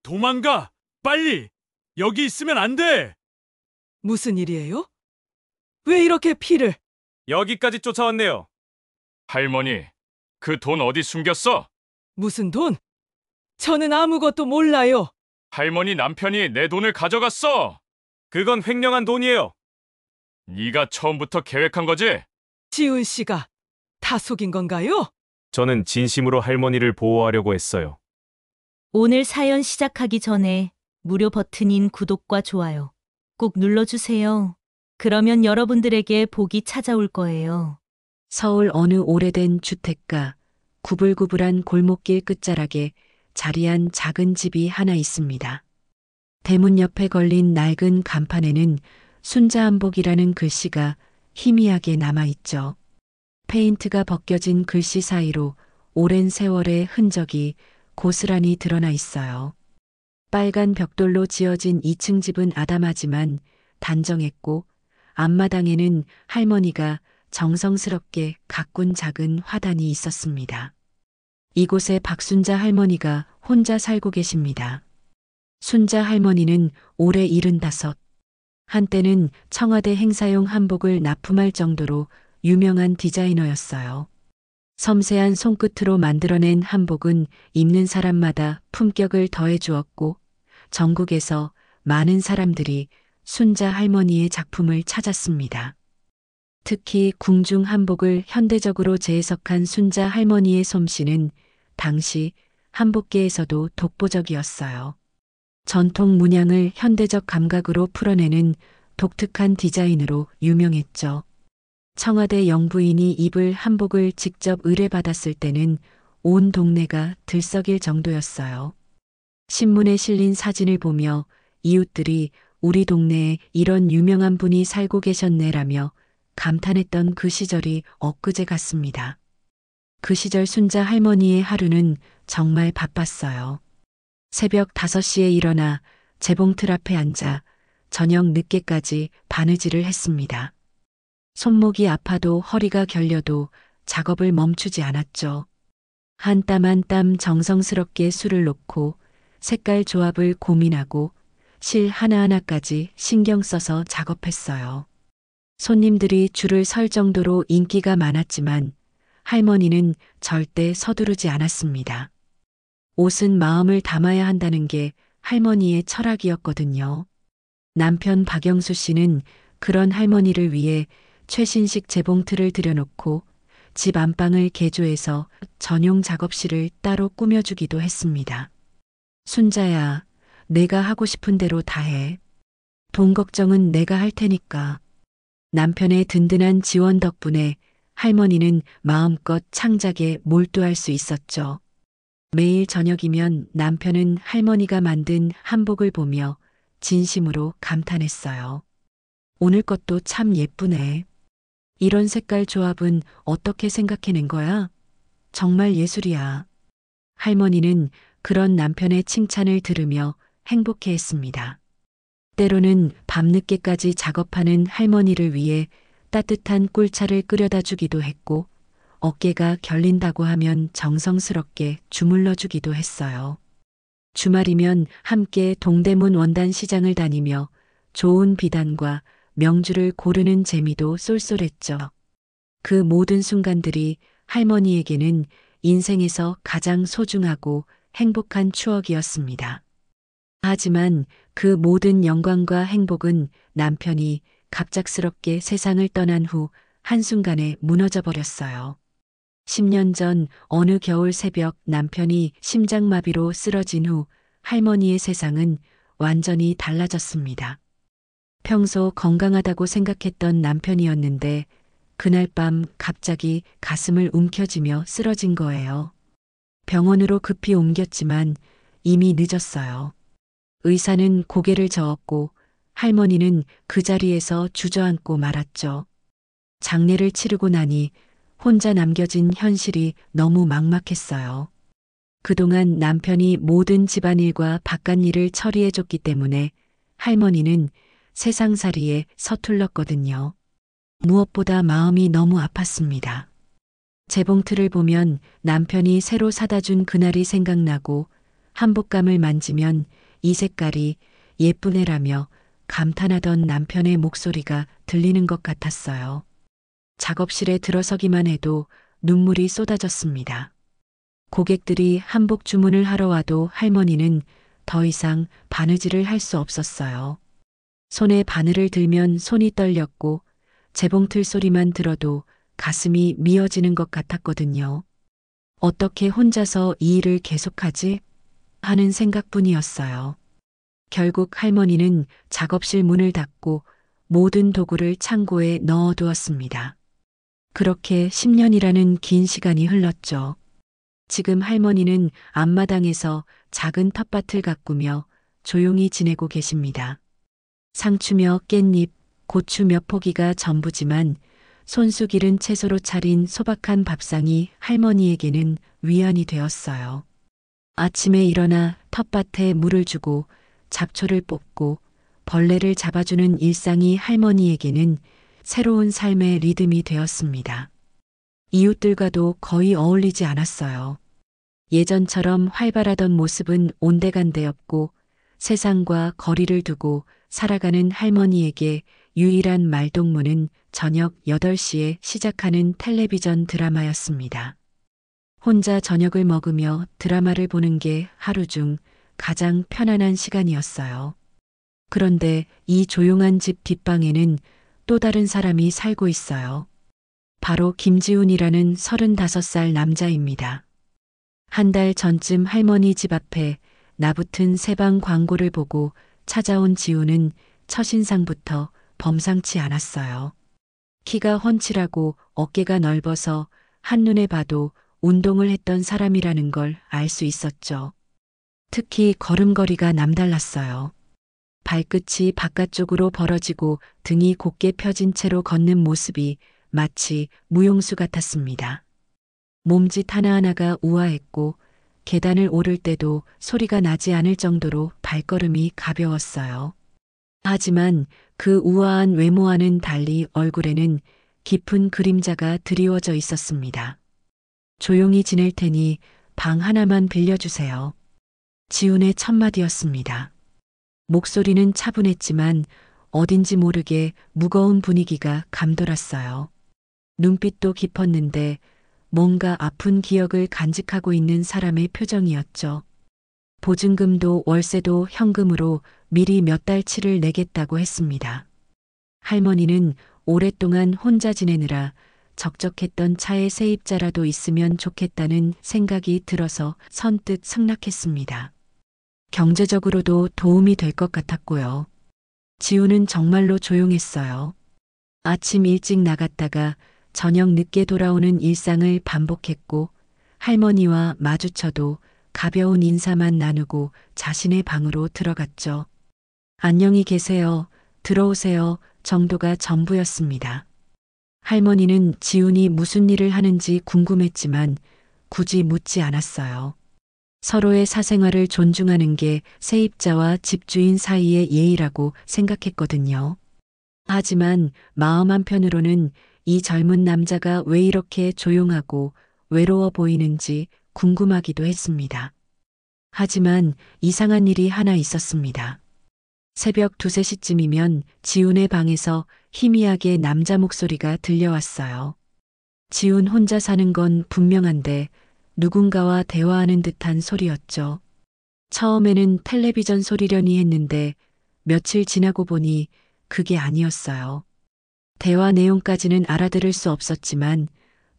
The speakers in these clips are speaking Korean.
도망가! 빨리! 여기 있으면 안 돼! 무슨 일이에요? 왜 이렇게 피를? 여기까지 쫓아왔네요. 할머니, 그 돈 어디 숨겼어? 무슨 돈? 저는 아무것도 몰라요. 할머니 남편이 내 돈을 가져갔어. 그건 횡령한 돈이에요. 네가 처음부터 계획한 거지? 지은 씨가 다 속인 건가요? 저는 진심으로 할머니를 보호하려고 했어요. 오늘 사연 시작하기 전에 무료 버튼인 구독과 좋아요 꼭 눌러주세요. 그러면 여러분들에게 복이 찾아올 거예요. 서울 어느 오래된 주택가, 구불구불한 골목길 끝자락에 자리한 작은 집이 하나 있습니다. 대문 옆에 걸린 낡은 간판에는 순자한복이라는 글씨가 희미하게 남아있죠. 페인트가 벗겨진 글씨 사이로 오랜 세월의 흔적이 고스란히 드러나 있어요. 빨간 벽돌로 지어진 2층 집은 아담하지만 단정했고 앞마당에는 할머니가 정성스럽게 가꾼 작은 화단이 있었습니다. 이곳에 박순자 할머니가 혼자 살고 계십니다. 순자 할머니는 올해 75. 한때는 청와대 행사용 한복을 납품할 정도로 유명한 디자이너였어요. 섬세한 손끝으로 만들어낸 한복은 입는 사람마다 품격을 더해 주었고 전국에서 많은 사람들이 순자 할머니의 작품을 찾았습니다. 특히 궁중 한복을 현대적으로 재해석한 순자 할머니의 솜씨는 당시 한복계에서도 독보적이었어요. 전통 문양을 현대적 감각으로 풀어내는 독특한 디자인으로 유명했죠. 청와대 영부인이 입을 한복을 직접 의뢰받았을 때는 온 동네가 들썩일 정도였어요. 신문에 실린 사진을 보며 이웃들이 우리 동네에 이런 유명한 분이 살고 계셨네라며 감탄했던 그 시절이 엊그제 같습니다. 그 시절 순자 할머니의 하루는 정말 바빴어요. 새벽 5시에 일어나 재봉틀 앞에 앉아 저녁 늦게까지 바느질을 했습니다. 손목이 아파도 허리가 결려도 작업을 멈추지 않았죠. 한 땀 한 땀 정성스럽게 술을 놓고 색깔 조합을 고민하고 실 하나하나까지 신경 써서 작업했어요. 손님들이 줄을 설 정도로 인기가 많았지만 할머니는 절대 서두르지 않았습니다. 옷은 마음을 담아야 한다는 게 할머니의 철학이었거든요. 남편 박영수 씨는 그런 할머니를 위해 최신식 재봉틀을 들여놓고 집 안방을 개조해서 전용 작업실을 따로 꾸며주기도 했습니다. 순자야, 내가 하고 싶은 대로 다 해. 돈 걱정은 내가 할 테니까. 남편의 든든한 지원 덕분에 할머니는 마음껏 창작에 몰두할 수 있었죠. 매일 저녁이면 남편은 할머니가 만든 한복을 보며 진심으로 감탄했어요. 오늘 것도 참 예쁘네. 이런 색깔 조합은 어떻게 생각해낸 거야? 정말 예술이야. 할머니는 그런 남편의 칭찬을 들으며 행복해했습니다. 때로는 밤늦게까지 작업하는 할머니를 위해 따뜻한 꿀차를 끓여다 주기도 했고 어깨가 결린다고 하면 정성스럽게 주물러 주기도 했어요. 주말이면 함께 동대문 원단 시장을 다니며 좋은 비단과 명주를 고르는 재미도 쏠쏠했죠. 그 모든 순간들이 할머니에게는 인생에서 가장 소중하고 행복한 추억이었습니다. 하지만 그 모든 영광과 행복은 남편이 갑작스럽게 세상을 떠난 후 한순간에 무너져 버렸어요. 10년 전 어느 겨울 새벽 남편이 심장마비로 쓰러진 후 할머니의 세상은 완전히 달라졌습니다. 평소 건강하다고 생각했던 남편이었는데 그날 밤 갑자기 가슴을 움켜쥐며 쓰러진 거예요. 병원으로 급히 옮겼지만 이미 늦었어요. 의사는 고개를 저었고 할머니는 그 자리에서 주저앉고 말았죠. 장례를 치르고 나니 혼자 남겨진 현실이 너무 막막했어요. 그동안 남편이 모든 집안일과 바깥일을 처리해줬기 때문에 할머니는 세상살이에 서툴렀거든요. 무엇보다 마음이 너무 아팠습니다. 재봉틀을 보면 남편이 새로 사다 준 그날이 생각나고 한복감을 만지면 이 색깔이 예쁘네라며 감탄하던 남편의 목소리가 들리는 것 같았어요. 작업실에 들어서기만 해도 눈물이 쏟아졌습니다. 고객들이 한복 주문을 하러 와도 할머니는 더 이상 바느질을 할 수 없었어요. 손에 바늘을 들면 손이 떨렸고 재봉틀 소리만 들어도 가슴이 미어지는 것 같았거든요. 어떻게 혼자서 이 일을 계속하지? 하는 생각뿐이었어요. 결국 할머니는 작업실 문을 닫고 모든 도구를 창고에 넣어두었습니다. 그렇게 10년이라는 긴 시간이 흘렀죠. 지금 할머니는 앞마당에서 작은 텃밭을 가꾸며 조용히 지내고 계십니다. 상추며 깻잎, 고추 몇 포기가 전부지만 손수 기른 채소로 차린 소박한 밥상이 할머니에게는 위안이 되었어요. 아침에 일어나 텃밭에 물을 주고 잡초를 뽑고 벌레를 잡아주는 일상이 할머니에게는 새로운 삶의 리듬이 되었습니다. 이웃들과도 거의 어울리지 않았어요. 예전처럼 활발하던 모습은 온데간데 없고 세상과 거리를 두고 살아가는 할머니에게 유일한 말동무는 저녁 8시에 시작하는 텔레비전 드라마였습니다. 혼자 저녁을 먹으며 드라마를 보는 게 하루 중 가장 편안한 시간이었어요. 그런데 이 조용한 집 뒷방에는 또 다른 사람이 살고 있어요. 바로 김지훈이라는 35살 남자입니다. 한 달 전쯤 할머니 집 앞에 나붙은 새방 광고를 보고 찾아온 지훈은 첫인상부터 범상치 않았어요. 키가 훤칠하고 어깨가 넓어서 한눈에 봐도 운동을 했던 사람이라는 걸 알 수 있었죠. 특히 걸음걸이가 남달랐어요. 발끝이 바깥쪽으로 벌어지고 등이 곧게 펴진 채로 걷는 모습이 마치 무용수 같았습니다. 몸짓 하나하나가 우아했고 계단을 오를 때도 소리가 나지 않을 정도로 발걸음이 가벼웠어요. 하지만 그 우아한 외모와는 달리 얼굴에는 깊은 그림자가 드리워져 있었습니다. 조용히 지낼 테니 방 하나만 빌려주세요. 지훈의 첫마디였습니다. 목소리는 차분했지만 어딘지 모르게 무거운 분위기가 감돌았어요. 눈빛도 깊었는데 뭔가 아픈 기억을 간직하고 있는 사람의 표정이었죠. 보증금도 월세도 현금으로 미리 몇 달치를 내겠다고 했습니다. 할머니는 오랫동안 혼자 지내느라 적적했던 차에 세입자라도 있으면 좋겠다는 생각이 들어서 선뜻 승낙했습니다. 경제적으로도 도움이 될 것 같았고요. 지훈은 정말로 조용했어요. 아침 일찍 나갔다가 저녁 늦게 돌아오는 일상을 반복했고 할머니와 마주쳐도 가벼운 인사만 나누고 자신의 방으로 들어갔죠. 안녕히 계세요. 들어오세요. 정도가 전부였습니다. 할머니는 지훈이 무슨 일을 하는지 궁금했지만 굳이 묻지 않았어요. 서로의 사생활을 존중하는 게 세입자와 집주인 사이의 예의라고 생각했거든요. 하지만 마음 한편으로는 이 젊은 남자가 왜 이렇게 조용하고 외로워 보이는지 궁금하기도 했습니다. 하지만 이상한 일이 하나 있었습니다. 새벽 2, 3시쯤이면 지훈의 방에서 희미하게 남자 목소리가 들려왔어요. 지훈 혼자 사는 건 분명한데 누군가와 대화하는 듯한 소리였죠. 처음에는 텔레비전 소리려니 했는데 며칠 지나고 보니 그게 아니었어요. 대화 내용까지는 알아들을 수 없었지만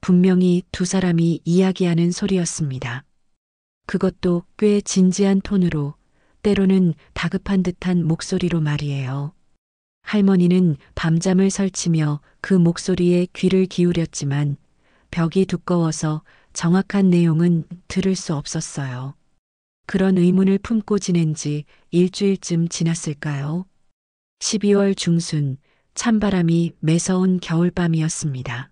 분명히 두 사람이 이야기하는 소리였습니다. 그것도 꽤 진지한 톤으로, 때로는 다급한 듯한 목소리로 말이에요. 할머니는 밤잠을 설치며 그 목소리에 귀를 기울였지만 벽이 두꺼워서 정확한 내용은 들을 수 없었어요. 그런 의문을 품고 지낸 지 일주일쯤 지났을까요? 12월 중순, 찬바람이 매서운 겨울밤이었습니다.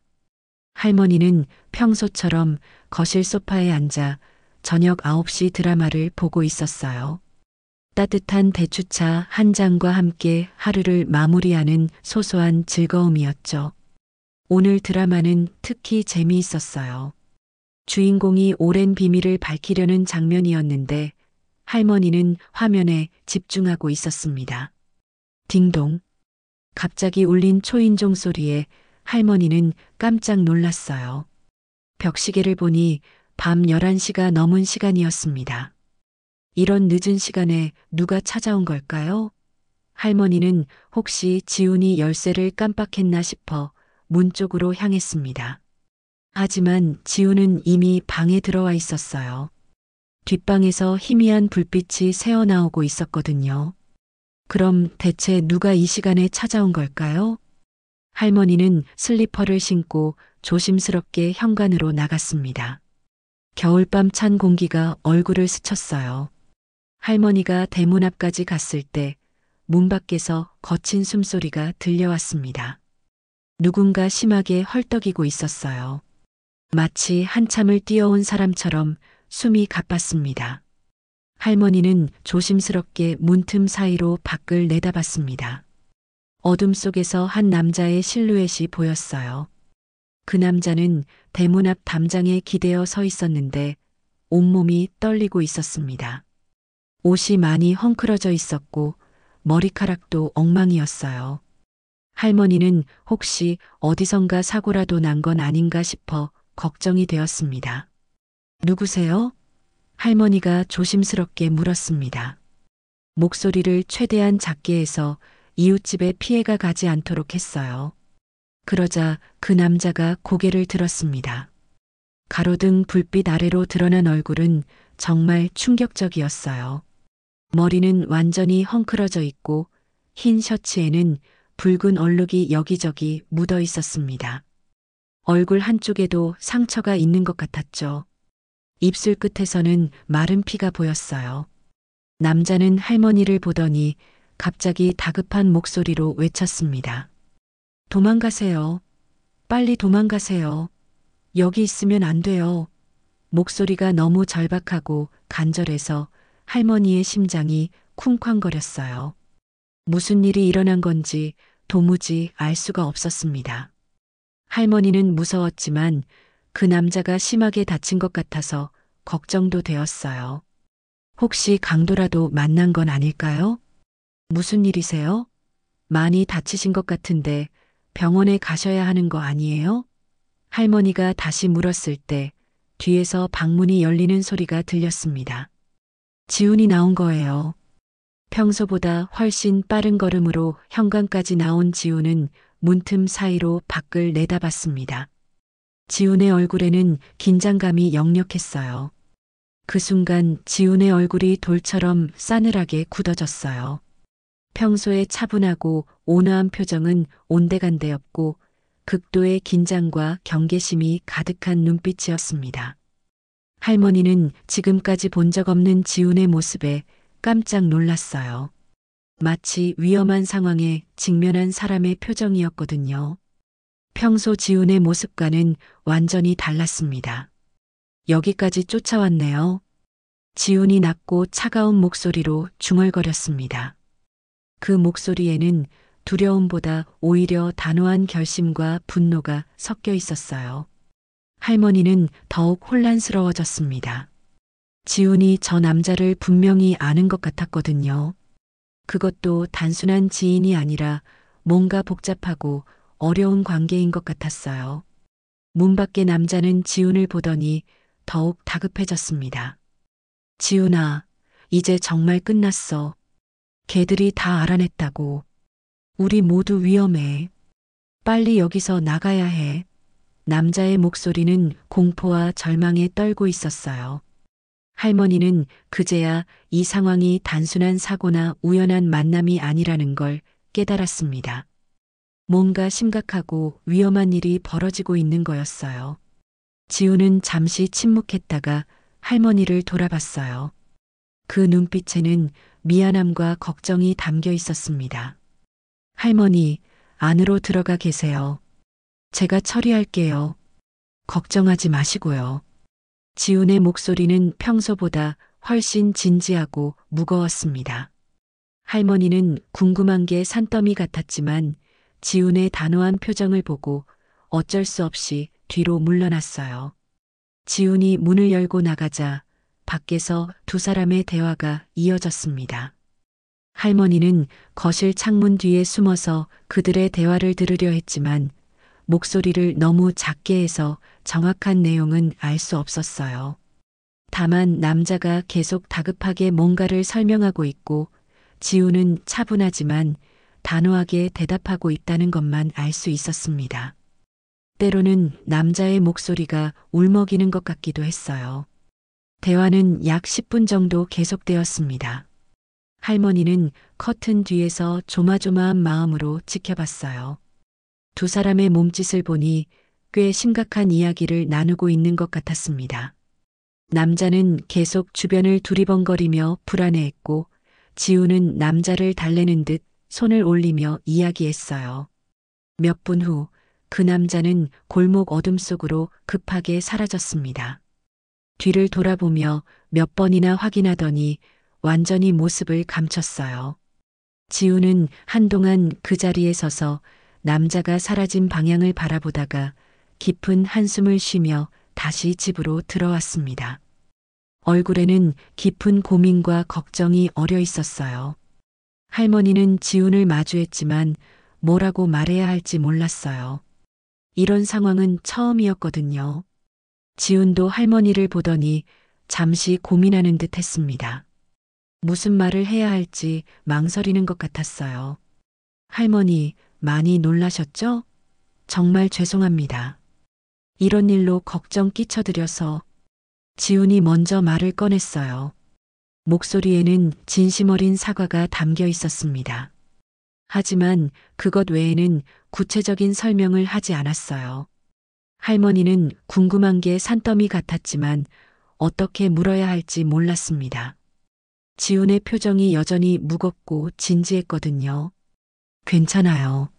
할머니는 평소처럼 거실 소파에 앉아 저녁 9시 드라마를 보고 있었어요. 따뜻한 대추차 한 잔과 함께 하루를 마무리하는 소소한 즐거움이었죠. 오늘 드라마는 특히 재미있었어요. 주인공이 오랜 비밀을 밝히려는 장면이었는데 할머니는 화면에 집중하고 있었습니다. 딩동. 갑자기 울린 초인종 소리에 할머니는 깜짝 놀랐어요. 벽시계를 보니 밤 11시가 넘은 시간이었습니다. 이런 늦은 시간에 누가 찾아온 걸까요? 할머니는 혹시 지훈이 열쇠를 깜빡했나 싶어 문 쪽으로 향했습니다. 하지만 지훈은 이미 방에 들어와 있었어요. 뒷방에서 희미한 불빛이 새어나오고 있었거든요. 그럼 대체 누가 이 시간에 찾아온 걸까요? 할머니는 슬리퍼를 신고 조심스럽게 현관으로 나갔습니다. 겨울밤 찬 공기가 얼굴을 스쳤어요. 할머니가 대문 앞까지 갔을 때 문 밖에서 거친 숨소리가 들려왔습니다. 누군가 심하게 헐떡이고 있었어요. 마치 한참을 뛰어온 사람처럼 숨이 가빴습니다. 할머니는 조심스럽게 문틈 사이로 밖을 내다봤습니다. 어둠 속에서 한 남자의 실루엣이 보였어요. 그 남자는 대문 앞 담장에 기대어 서 있었는데 온몸이 떨리고 있었습니다. 옷이 많이 헝클어져 있었고 머리카락도 엉망이었어요. 할머니는 혹시 어디선가 사고라도 난 건 아닌가 싶어 걱정이 되었습니다. 누구세요? 할머니가 조심스럽게 물었습니다. 목소리를 최대한 작게 해서 이웃집에 피해가 가지 않도록 했어요. 그러자 그 남자가 고개를 들었습니다. 가로등 불빛 아래로 드러난 얼굴은 정말 충격적이었어요. 머리는 완전히 헝클어져 있고 흰 셔츠에는 붉은 얼룩이 여기저기 묻어 있었습니다. 얼굴 한쪽에도 상처가 있는 것 같았죠. 입술 끝에서는 마른 피가 보였어요. 남자는 할머니를 보더니 갑자기 다급한 목소리로 외쳤습니다. 도망가세요. 빨리 도망가세요. 여기 있으면 안 돼요. 목소리가 너무 절박하고 간절해서 할머니의 심장이 쿵쾅거렸어요. 무슨 일이 일어난 건지 도무지 알 수가 없었습니다. 할머니는 무서웠지만 그 남자가 심하게 다친 것 같아서 걱정도 되었어요. 혹시 강도라도 만난 건 아닐까요? 무슨 일이세요? 많이 다치신 것 같은데 병원에 가셔야 하는 거 아니에요? 할머니가 다시 물었을 때 뒤에서 방문이 열리는 소리가 들렸습니다. 지훈이 나온 거예요. 평소보다 훨씬 빠른 걸음으로 현관까지 나온 지훈은 문틈 사이로 밖을 내다봤습니다. 지훈의 얼굴에는 긴장감이 역력했어요. 그 순간 지훈의 얼굴이 돌처럼 싸늘하게 굳어졌어요. 평소에 차분하고 온화한 표정은 온데간데 없고 극도의 긴장과 경계심이 가득한 눈빛이었습니다. 할머니는 지금까지 본 적 없는 지훈의 모습에 깜짝 놀랐어요. 마치 위험한 상황에 직면한 사람의 표정이었거든요. 평소 지훈의 모습과는 완전히 달랐습니다. 여기까지 쫓아왔네요. 지훈이 낮고 차가운 목소리로 중얼거렸습니다. 그 목소리에는 두려움보다 오히려 단호한 결심과 분노가 섞여 있었어요. 할머니는 더욱 혼란스러워졌습니다. 지훈이 저 남자를 분명히 아는 것 같았거든요. 그것도 단순한 지인이 아니라 뭔가 복잡하고 어려운 관계인 것 같았어요. 문 밖의 남자는 지훈을 보더니 더욱 다급해졌습니다. 지훈아, 이제 정말 끝났어. 걔들이 다 알아냈다고. 우리 모두 위험해. 빨리 여기서 나가야 해. 남자의 목소리는 공포와 절망에 떨고 있었어요. 할머니는 그제야 이 상황이 단순한 사고나 우연한 만남이 아니라는 걸 깨달았습니다. 뭔가 심각하고 위험한 일이 벌어지고 있는 거였어요. 지훈은 잠시 침묵했다가 할머니를 돌아봤어요. 그 눈빛에는 미안함과 걱정이 담겨 있었습니다. 할머니, 안으로 들어가 계세요. 제가 처리할게요. 걱정하지 마시고요. 지훈의 목소리는 평소보다 훨씬 진지하고 무거웠습니다. 할머니는 궁금한 게 산더미 같았지만 지훈의 단호한 표정을 보고 어쩔 수 없이 뒤로 물러났어요. 지훈이 문을 열고 나가자 밖에서 두 사람의 대화가 이어졌습니다. 할머니는 거실 창문 뒤에 숨어서 그들의 대화를 들으려 했지만 목소리를 너무 작게 해서 정확한 내용은 알 수 없었어요. 다만 남자가 계속 다급하게 뭔가를 설명하고 있고 지우는 차분하지만 단호하게 대답하고 있다는 것만 알 수 있었습니다. 때로는 남자의 목소리가 울먹이는 것 같기도 했어요. 대화는 약 10분 정도 계속되었습니다. 할머니는 커튼 뒤에서 조마조마한 마음으로 지켜봤어요. 두 사람의 몸짓을 보니 꽤 심각한 이야기를 나누고 있는 것 같았습니다. 남자는 계속 주변을 두리번거리며 불안해했고 지우는 남자를 달래는 듯 손을 올리며 이야기했어요. 몇 분 후 그 남자는 골목 어둠 속으로 급하게 사라졌습니다. 뒤를 돌아보며 몇 번이나 확인하더니 완전히 모습을 감췄어요. 지우는 한동안 그 자리에 서서 남자가 사라진 방향을 바라보다가 깊은 한숨을 쉬며 다시 집으로 들어왔습니다. 얼굴에는 깊은 고민과 걱정이 어려 있었어요. 할머니는 지훈을 마주했지만 뭐라고 말해야 할지 몰랐어요. 이런 상황은 처음이었거든요. 지훈도 할머니를 보더니 잠시 고민하는 듯 했습니다. 무슨 말을 해야 할지 망설이는 것 같았어요. 할머니, 많이 놀라셨죠? 정말 죄송합니다. 이런 일로 걱정 끼쳐드려서. 지훈이 먼저 말을 꺼냈어요. 목소리에는 진심 어린 사과가 담겨 있었습니다. 하지만 그것 외에는 구체적인 설명을 하지 않았어요. 할머니는 궁금한 게 산더미 같았지만 어떻게 물어야 할지 몰랐습니다. 지훈의 표정이 여전히 무겁고 진지했거든요. 괜찮아요.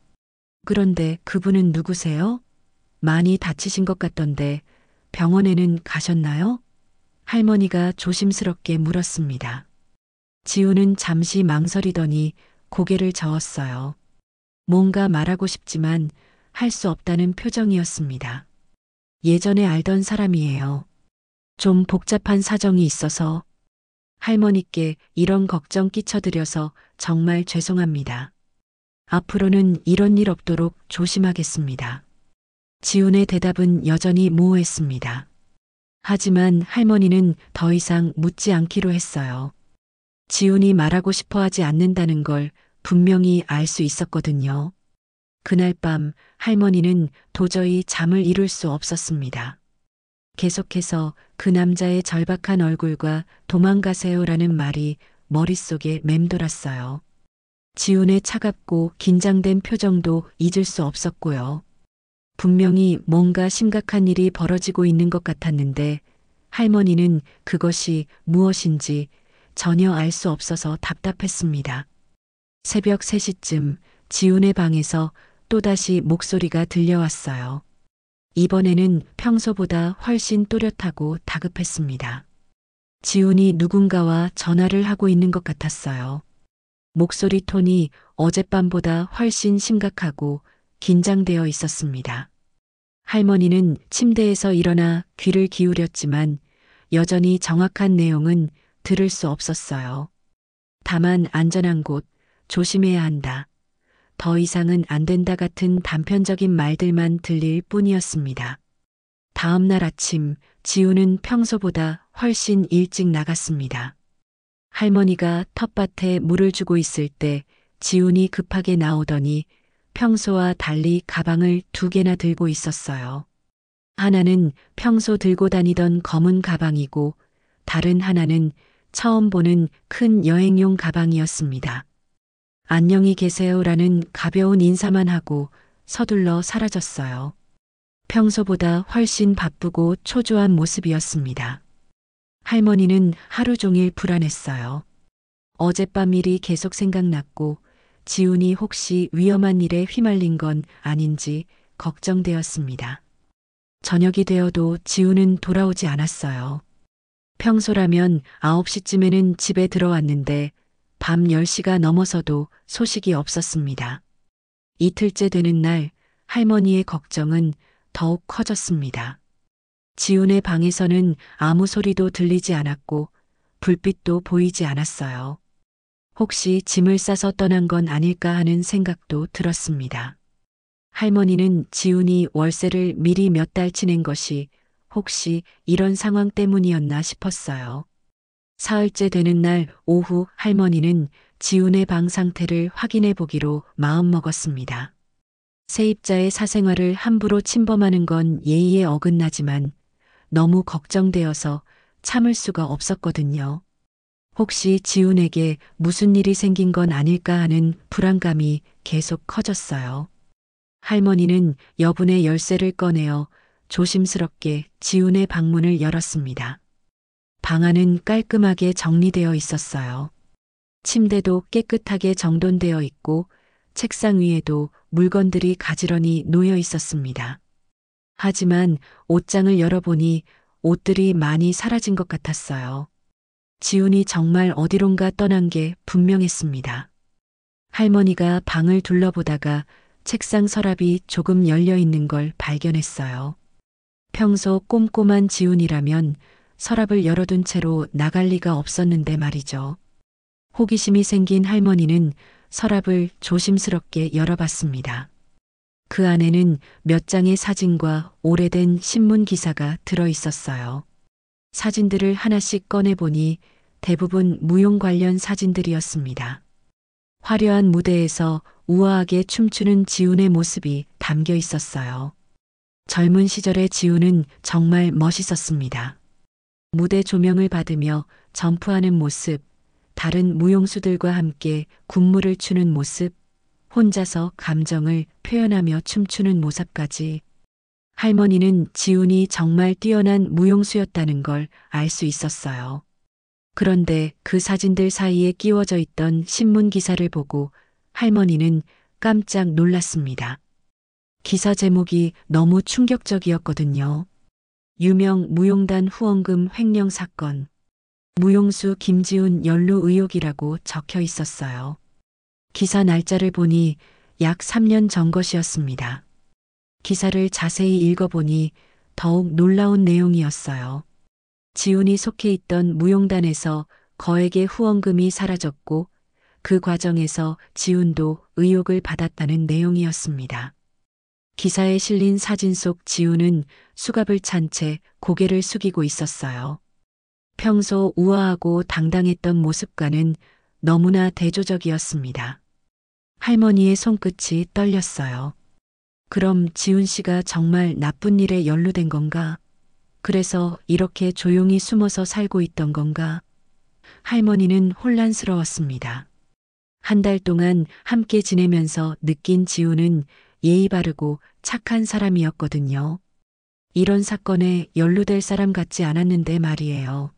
그런데 그분은 누구세요? 많이 다치신 것 같던데 병원에는 가셨나요? 할머니가 조심스럽게 물었습니다. 지훈은 잠시 망설이더니 고개를 저었어요. 뭔가 말하고 싶지만 할 수 없다는 표정이었습니다. 예전에 알던 사람이에요. 좀 복잡한 사정이 있어서 할머니께 이런 걱정 끼쳐드려서 정말 죄송합니다. 앞으로는 이런 일 없도록 조심하겠습니다. 지훈의 대답은 여전히 모호했습니다. 하지만 할머니는 더 이상 묻지 않기로 했어요. 지훈이 말하고 싶어 하지 않는다는 걸 분명히 알 수 있었거든요. 그날 밤 할머니는 도저히 잠을 이룰 수 없었습니다. 계속해서 그 남자의 절박한 얼굴과 도망가세요라는 말이 머릿속에 맴돌았어요. 지훈의 차갑고 긴장된 표정도 잊을 수 없었고요. 분명히 뭔가 심각한 일이 벌어지고 있는 것 같았는데 할머니는 그것이 무엇인지 전혀 알 수 없어서 답답했습니다. 새벽 3시쯤 지훈의 방에서 또다시 목소리가 들려왔어요. 이번에는 평소보다 훨씬 또렷하고 다급했습니다. 지훈이 누군가와 전화를 하고 있는 것 같았어요. 목소리 톤이 어젯밤보다 훨씬 심각하고 긴장되어 있었습니다. 할머니는 침대에서 일어나 귀를 기울였지만 여전히 정확한 내용은 들을 수 없었어요. 다만 안전한 곳, 조심해야 한다. 더 이상은 안 된다 같은 단편적인 말들만 들릴 뿐이었습니다. 다음 날 아침 지훈은 평소보다 훨씬 일찍 나갔습니다. 할머니가 텃밭에 물을 주고 있을 때 지훈이 급하게 나오더니 평소와 달리 가방을 2개나 들고 있었어요. 하나는 평소 들고 다니던 검은 가방이고 다른 하나는 처음 보는 큰 여행용 가방이었습니다. 안녕히 계세요라는 가벼운 인사만 하고 서둘러 사라졌어요. 평소보다 훨씬 바쁘고 초조한 모습이었습니다. 할머니는 하루 종일 불안했어요. 어젯밤 일이 계속 생각났고 지훈이 혹시 위험한 일에 휘말린 건 아닌지 걱정되었습니다. 저녁이 되어도 지훈은 돌아오지 않았어요. 평소라면 9시쯤에는 집에 들어왔는데 밤 10시가 넘어서도 소식이 없었습니다. 이틀째 되는 날 할머니의 걱정은 더욱 커졌습니다. 지훈의 방에서는 아무 소리도 들리지 않았고 불빛도 보이지 않았어요. 혹시 짐을 싸서 떠난 건 아닐까 하는 생각도 들었습니다. 할머니는 지훈이 월세를 미리 몇 달치 낸 것이 혹시 이런 상황 때문이었나 싶었어요. 사흘째 되는 날 오후 할머니는 지훈의 방 상태를 확인해 보기로 마음먹었습니다. 세입자의 사생활을 함부로 침범하는 건 예의에 어긋나지만 너무 걱정되어서 참을 수가 없었거든요. 혹시 지훈에게 무슨 일이 생긴 건 아닐까 하는 불안감이 계속 커졌어요. 할머니는 여분의 열쇠를 꺼내어 조심스럽게 지훈의 방문을 열었습니다. 방 안은 깔끔하게 정리되어 있었어요. 침대도 깨끗하게 정돈되어 있고 책상 위에도 물건들이 가지런히 놓여 있었습니다. 하지만 옷장을 열어보니 옷들이 많이 사라진 것 같았어요. 지훈이 정말 어디론가 떠난 게 분명했습니다. 할머니가 방을 둘러보다가 책상 서랍이 조금 열려 있는 걸 발견했어요. 평소 꼼꼼한 지훈이라면 서랍을 열어둔 채로 나갈 리가 없었는데 말이죠. 호기심이 생긴 할머니는 서랍을 조심스럽게 열어봤습니다. 그 안에는 몇 장의 사진과 오래된 신문 기사가 들어 있었어요. 사진들을 하나씩 꺼내보니 대부분 무용 관련 사진들이었습니다. 화려한 무대에서 우아하게 춤추는 지훈의 모습이 담겨 있었어요. 젊은 시절의 지훈은 정말 멋있었습니다. 무대 조명을 받으며 점프하는 모습, 다른 무용수들과 함께 군무를 추는 모습, 혼자서 감정을 표현하며 춤추는 모습까지. 할머니는 지훈이 정말 뛰어난 무용수였다는 걸 알 수 있었어요. 그런데 그 사진들 사이에 끼워져 있던 신문 기사를 보고 할머니는 깜짝 놀랐습니다. 기사 제목이 너무 충격적이었거든요. 유명 무용단 후원금 횡령 사건. 무용수 김지훈 연루 의혹이라고 적혀 있었어요. 기사 날짜를 보니 약 3년 전 것이었습니다. 기사를 자세히 읽어보니 더욱 놀라운 내용이었어요. 지훈이 속해 있던 무용단에서 거액의 후원금이 사라졌고 그 과정에서 지훈도 의혹을 받았다는 내용이었습니다. 기사에 실린 사진 속 지훈은 수갑을 찬 채 고개를 숙이고 있었어요. 평소 우아하고 당당했던 모습과는 너무나 대조적이었습니다. 할머니의 손끝이 떨렸어요. 그럼 지훈 씨가 정말 나쁜 일에 연루된 건가? 그래서 이렇게 조용히 숨어서 살고 있던 건가? 할머니는 혼란스러웠습니다. 한 달 동안 함께 지내면서 느낀 지훈은 예의 바르고 착한 사람이었거든요. 이런 사건에 연루될 사람 같지 않았는데 말이에요.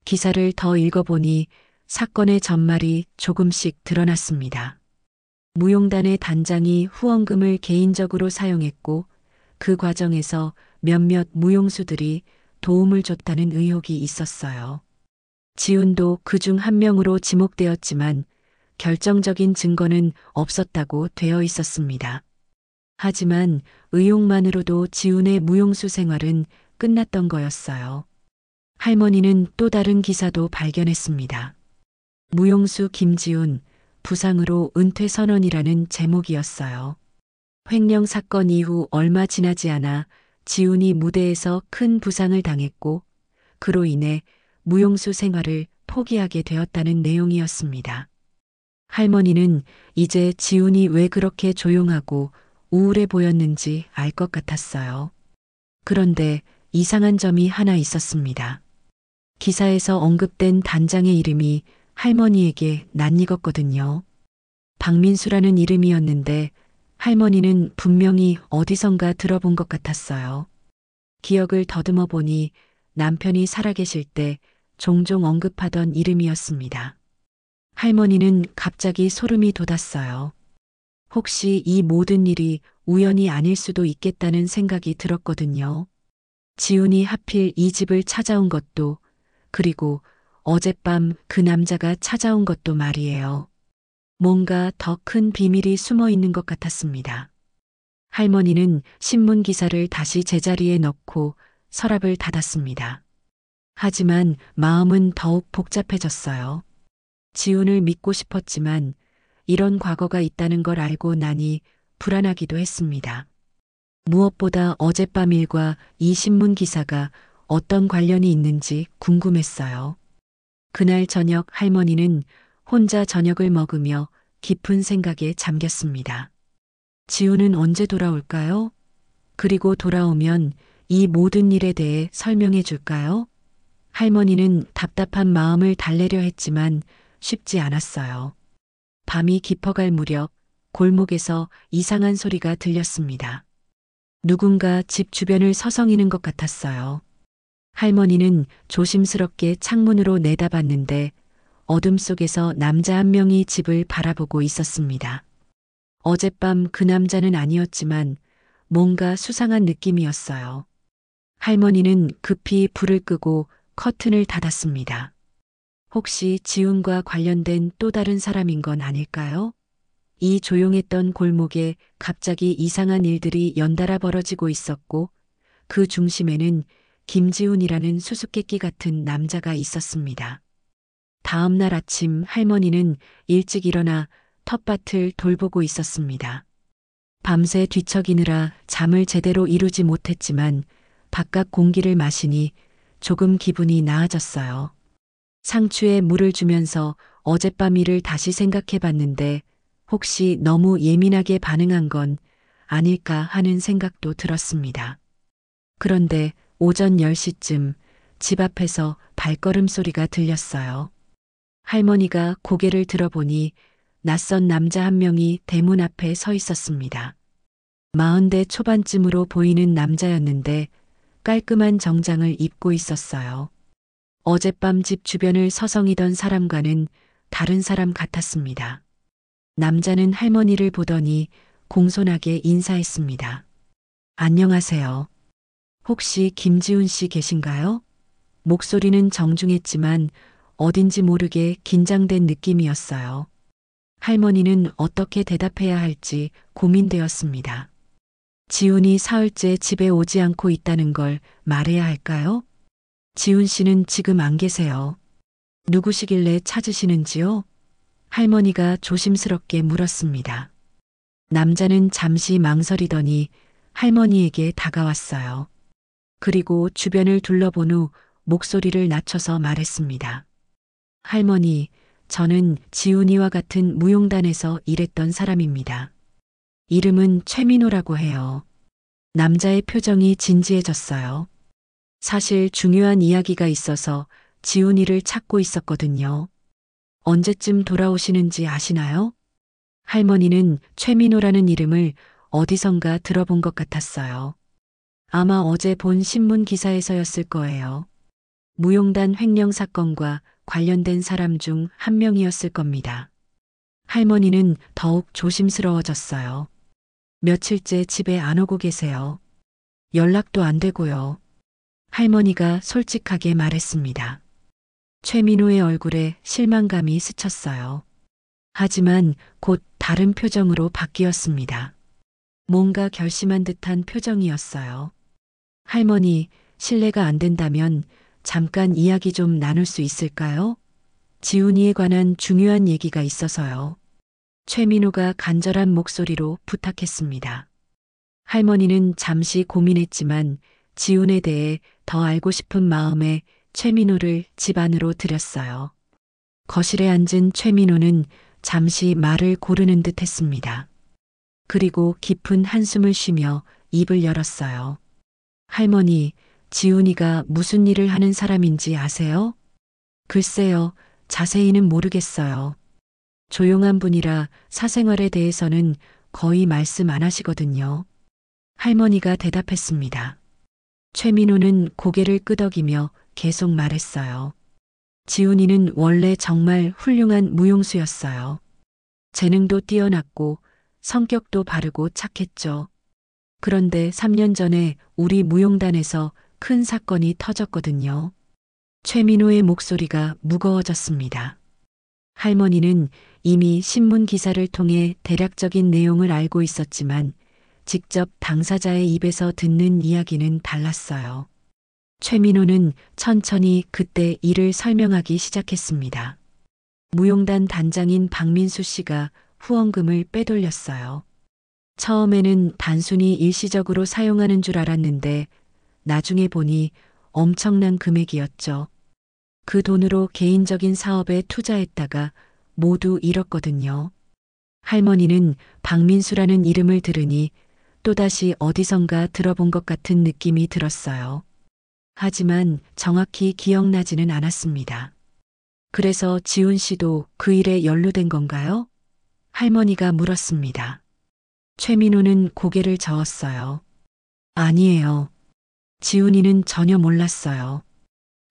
기사를 더 읽어보니 사건의 전말이 조금씩 드러났습니다. 무용단의 단장이 후원금을 개인적으로 사용했고 그 과정에서 몇몇 무용수들이 도움을 줬다는 의혹이 있었어요. 지훈도 그중 한 명으로 지목되었지만 결정적인 증거는 없었다고 되어 있었습니다. 하지만 의혹만으로도 지훈의 무용수 생활은 끝났던 거였어요. 할머니는 또 다른 기사도 발견했습니다. 무용수 김지훈, 부상으로 은퇴 선언이라는 제목이었어요. 횡령 사건 이후 얼마 지나지 않아 지훈이 무대에서 큰 부상을 당했고 그로 인해 무용수 생활을 포기하게 되었다는 내용이었습니다. 할머니는 이제 지훈이 왜 그렇게 조용하고 우울해 보였는지 알 것 같았어요. 그런데 이상한 점이 하나 있었습니다. 기사에서 언급된 단장의 이름이 할머니에게 낯익었거든요. 박민수라는 이름이었는데 할머니는 분명히 어디선가 들어본 것 같았어요. 기억을 더듬어 보니 남편이 살아계실 때 종종 언급하던 이름이었습니다. 할머니는 갑자기 소름이 돋았어요. 혹시 이 모든 일이 우연이 아닐 수도 있겠다는 생각이 들었거든요. 지훈이 하필 이 집을 찾아온 것도, 그리고 어젯밤 그 남자가 찾아온 것도 말이에요. 뭔가 더 큰 비밀이 숨어 있는 것 같았습니다. 할머니는 신문 기사를 다시 제자리에 넣고 서랍을 닫았습니다. 하지만 마음은 더욱 복잡해졌어요. 지훈을 믿고 싶었지만 이런 과거가 있다는 걸 알고 나니 불안하기도 했습니다. 무엇보다 어젯밤 일과 이 신문 기사가 어떤 관련이 있는지 궁금했어요. 그날 저녁 할머니는 혼자 저녁을 먹으며 깊은 생각에 잠겼습니다. 지훈은 언제 돌아올까요? 그리고 돌아오면 이 모든 일에 대해 설명해 줄까요? 할머니는 답답한 마음을 달래려 했지만 쉽지 않았어요. 밤이 깊어갈 무렵 골목에서 이상한 소리가 들렸습니다. 누군가 집 주변을 서성이는 것 같았어요. 할머니는 조심스럽게 창문으로 내다봤는데 어둠 속에서 남자 한 명이 집을 바라보고 있었습니다. 어젯밤 그 남자는 아니었지만 뭔가 수상한 느낌이었어요. 할머니는 급히 불을 끄고 커튼을 닫았습니다. 혹시 지훈과 관련된 또 다른 사람인 건 아닐까요? 이 조용했던 골목에 갑자기 이상한 일들이 연달아 벌어지고 있었고 그 중심에는 김지훈이라는 수수께끼 같은 남자가 있었습니다. 다음 날 아침 할머니는 일찍 일어나 텃밭을 돌보고 있었습니다. 밤새 뒤척이느라 잠을 제대로 이루지 못했지만 바깥 공기를 마시니 조금 기분이 나아졌어요. 상추에 물을 주면서 어젯밤 일을 다시 생각해 봤는데 혹시 너무 예민하게 반응한 건 아닐까 하는 생각도 들었습니다. 그런데 오전 10시쯤 집 앞에서 발걸음 소리가 들렸어요. 할머니가 고개를 들어보니 낯선 남자 한 명이 대문 앞에 서 있었습니다. 40대 초반쯤으로 보이는 남자였는데 깔끔한 정장을 입고 있었어요. 어젯밤 집 주변을 서성이던 사람과는 다른 사람 같았습니다. 남자는 할머니를 보더니 공손하게 인사했습니다. 안녕하세요. 혹시 김지훈 씨 계신가요? 목소리는 정중했지만 어딘지 모르게 긴장된 느낌이었어요. 할머니는 어떻게 대답해야 할지 고민되었습니다. 지훈이 사흘째 집에 오지 않고 있다는 걸 말해야 할까요? 지훈 씨는 지금 안 계세요. 누구시길래 찾으시는지요? 할머니가 조심스럽게 물었습니다. 남자는 잠시 망설이더니 할머니에게 다가왔어요. 그리고 주변을 둘러본 후 목소리를 낮춰서 말했습니다. 할머니, 저는 지훈이와 같은 무용단에서 일했던 사람입니다. 이름은 최민호라고 해요. 남자의 표정이 진지해졌어요. 사실 중요한 이야기가 있어서 지훈이를 찾고 있었거든요. 언제쯤 돌아오시는지 아시나요? 할머니는 최민호라는 이름을 어디선가 들어본 것 같았어요. 아마 어제 본 신문 기사에서였을 거예요. 무용단 횡령 사건과 관련된 사람 중 한 명이었을 겁니다. 할머니는 더욱 조심스러워졌어요. 며칠째 집에 안 오고 계세요. 연락도 안 되고요. 할머니가 솔직하게 말했습니다. 최민호의 얼굴에 실망감이 스쳤어요. 하지만 곧 다른 표정으로 바뀌었습니다. 뭔가 결심한 듯한 표정이었어요. 할머니, 실례가 안 된다면 잠깐 이야기 좀 나눌 수 있을까요? 지훈이에 관한 중요한 얘기가 있어서요. 최민호가 간절한 목소리로 부탁했습니다. 할머니는 잠시 고민했지만 지훈에 대해 더 알고 싶은 마음에 최민호를 집 안으로 들였어요. 거실에 앉은 최민호는 잠시 말을 고르는 듯 했습니다. 그리고 깊은 한숨을 쉬며 입을 열었어요. 할머니, 지훈이가 무슨 일을 하는 사람인지 아세요? 글쎄요, 자세히는 모르겠어요. 조용한 분이라 사생활에 대해서는 거의 말씀 안 하시거든요. 할머니가 대답했습니다. 최민호는 고개를 끄덕이며 계속 말했어요. 지훈이는 원래 정말 훌륭한 무용수였어요. 재능도 뛰어났고 성격도 바르고 착했죠. 그런데 3년 전에 우리 무용단에서 큰 사건이 터졌거든요. 최민호의 목소리가 무거워졌습니다. 할머니는 이미 신문 기사를 통해 대략적인 내용을 알고 있었지만 직접 당사자의 입에서 듣는 이야기는 달랐어요. 최민호는 천천히 그때 일을 설명하기 시작했습니다. 무용단 단장인 박민수 씨가 후원금을 빼돌렸어요. 처음에는 단순히 일시적으로 사용하는 줄 알았는데 나중에 보니 엄청난 금액이었죠. 그 돈으로 개인적인 사업에 투자했다가 모두 잃었거든요. 할머니는 박민수라는 이름을 들으니 또다시 어디선가 들어본 것 같은 느낌이 들었어요. 하지만 정확히 기억나지는 않았습니다. 그래서 지훈 씨도 그 일에 연루된 건가요? 할머니가 물었습니다. 최민호는 고개를 저었어요. 아니에요. 지훈이는 전혀 몰랐어요.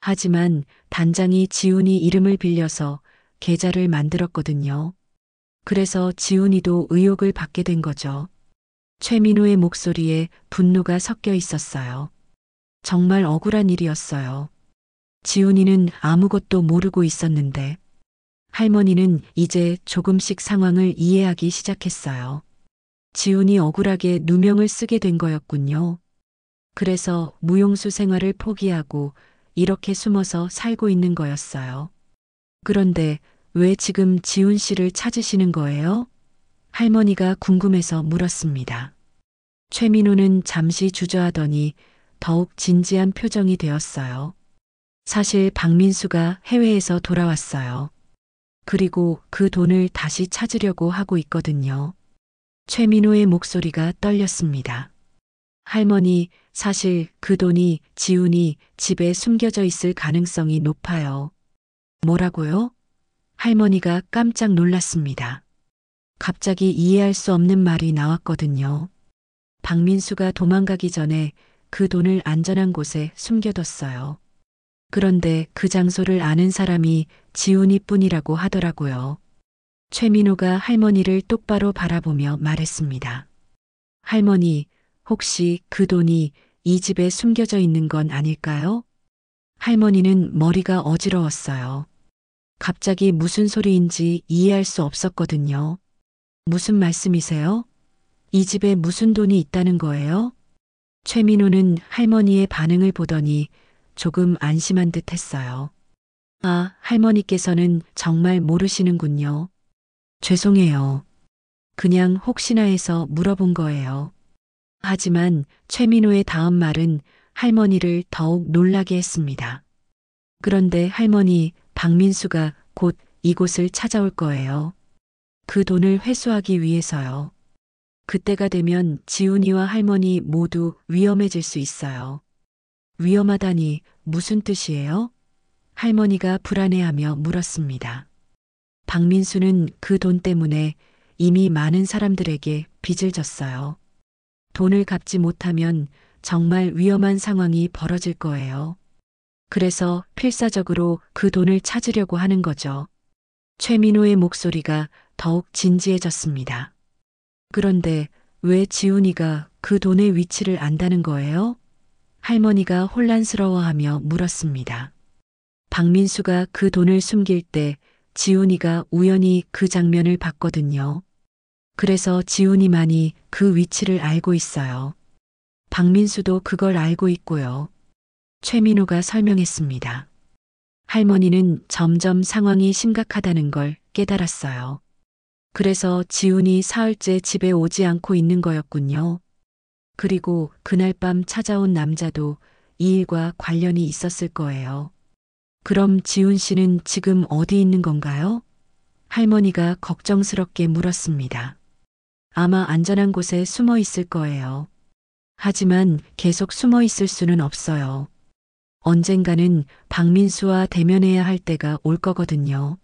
하지만 단장이 지훈이 이름을 빌려서 계좌를 만들었거든요. 그래서 지훈이도 의혹을 받게 된 거죠. 최민호의 목소리에 분노가 섞여 있었어요. 정말 억울한 일이었어요. 지훈이는 아무것도 모르고 있었는데 할머니는 이제 조금씩 상황을 이해하기 시작했어요. 지훈이 억울하게 누명을 쓰게 된 거였군요. 그래서 무용수 생활을 포기하고 이렇게 숨어서 살고 있는 거였어요. 그런데 왜 지금 지훈 씨를 찾으시는 거예요? 할머니가 궁금해서 물었습니다. 최민호는 잠시 주저하더니 더욱 진지한 표정이 되었어요. 사실 박민수가 해외에서 돌아왔어요. 그리고 그 돈을 다시 찾으려고 하고 있거든요. 최민호의 목소리가 떨렸습니다. 할머니, 사실 그 돈이 지훈이 집에 숨겨져 있을 가능성이 높아요. 뭐라고요? 할머니가 깜짝 놀랐습니다. 갑자기 이해할 수 없는 말이 나왔거든요. 박민수가 도망가기 전에 그 돈을 안전한 곳에 숨겨뒀어요. 그런데 그 장소를 아는 사람이 지훈이 뿐이라고 하더라고요. 최민호가 할머니를 똑바로 바라보며 말했습니다. 할머니, 혹시 그 돈이 이 집에 숨겨져 있는 건 아닐까요? 할머니는 머리가 어지러웠어요. 갑자기 무슨 소리인지 이해할 수 없었거든요. 무슨 말씀이세요? 이 집에 무슨 돈이 있다는 거예요? 최민호는 할머니의 반응을 보더니 조금 안심한 듯 했어요. 아, 할머니께서는 정말 모르시는군요. 죄송해요. 그냥 혹시나 해서 물어본 거예요. 하지만 최민호의 다음 말은 할머니를 더욱 놀라게 했습니다. 그런데 할머니, 박민수가 곧 이곳을 찾아올 거예요. 그 돈을 회수하기 위해서요. 그때가 되면 지훈이와 할머니 모두 위험해질 수 있어요. 위험하다니 무슨 뜻이에요? 할머니가 불안해하며 물었습니다. 박민수는 그 돈 때문에 이미 많은 사람들에게 빚을 졌어요. 돈을 갚지 못하면 정말 위험한 상황이 벌어질 거예요. 그래서 필사적으로 그 돈을 찾으려고 하는 거죠. 최민호의 목소리가 더욱 진지해졌습니다. 그런데 왜 지훈이가 그 돈의 위치를 안다는 거예요? 할머니가 혼란스러워하며 물었습니다. 박민수가 그 돈을 숨길 때 지훈이가 우연히 그 장면을 봤거든요. 그래서 지훈이만이 그 위치를 알고 있어요. 박민수도 그걸 알고 있고요. 최민호가 설명했습니다. 할머니는 점점 상황이 심각하다는 걸 깨달았어요. 그래서 지훈이 사흘째 집에 오지 않고 있는 거였군요. 그리고 그날 밤 찾아온 남자도 이 일과 관련이 있었을 거예요. 그럼 지훈 씨는 지금 어디 있는 건가요? 할머니가 걱정스럽게 물었습니다. 아마 안전한 곳에 숨어 있을 거예요. 하지만 계속 숨어 있을 수는 없어요. 언젠가는 박민수와 대면해야 할 때가 올 거거든요.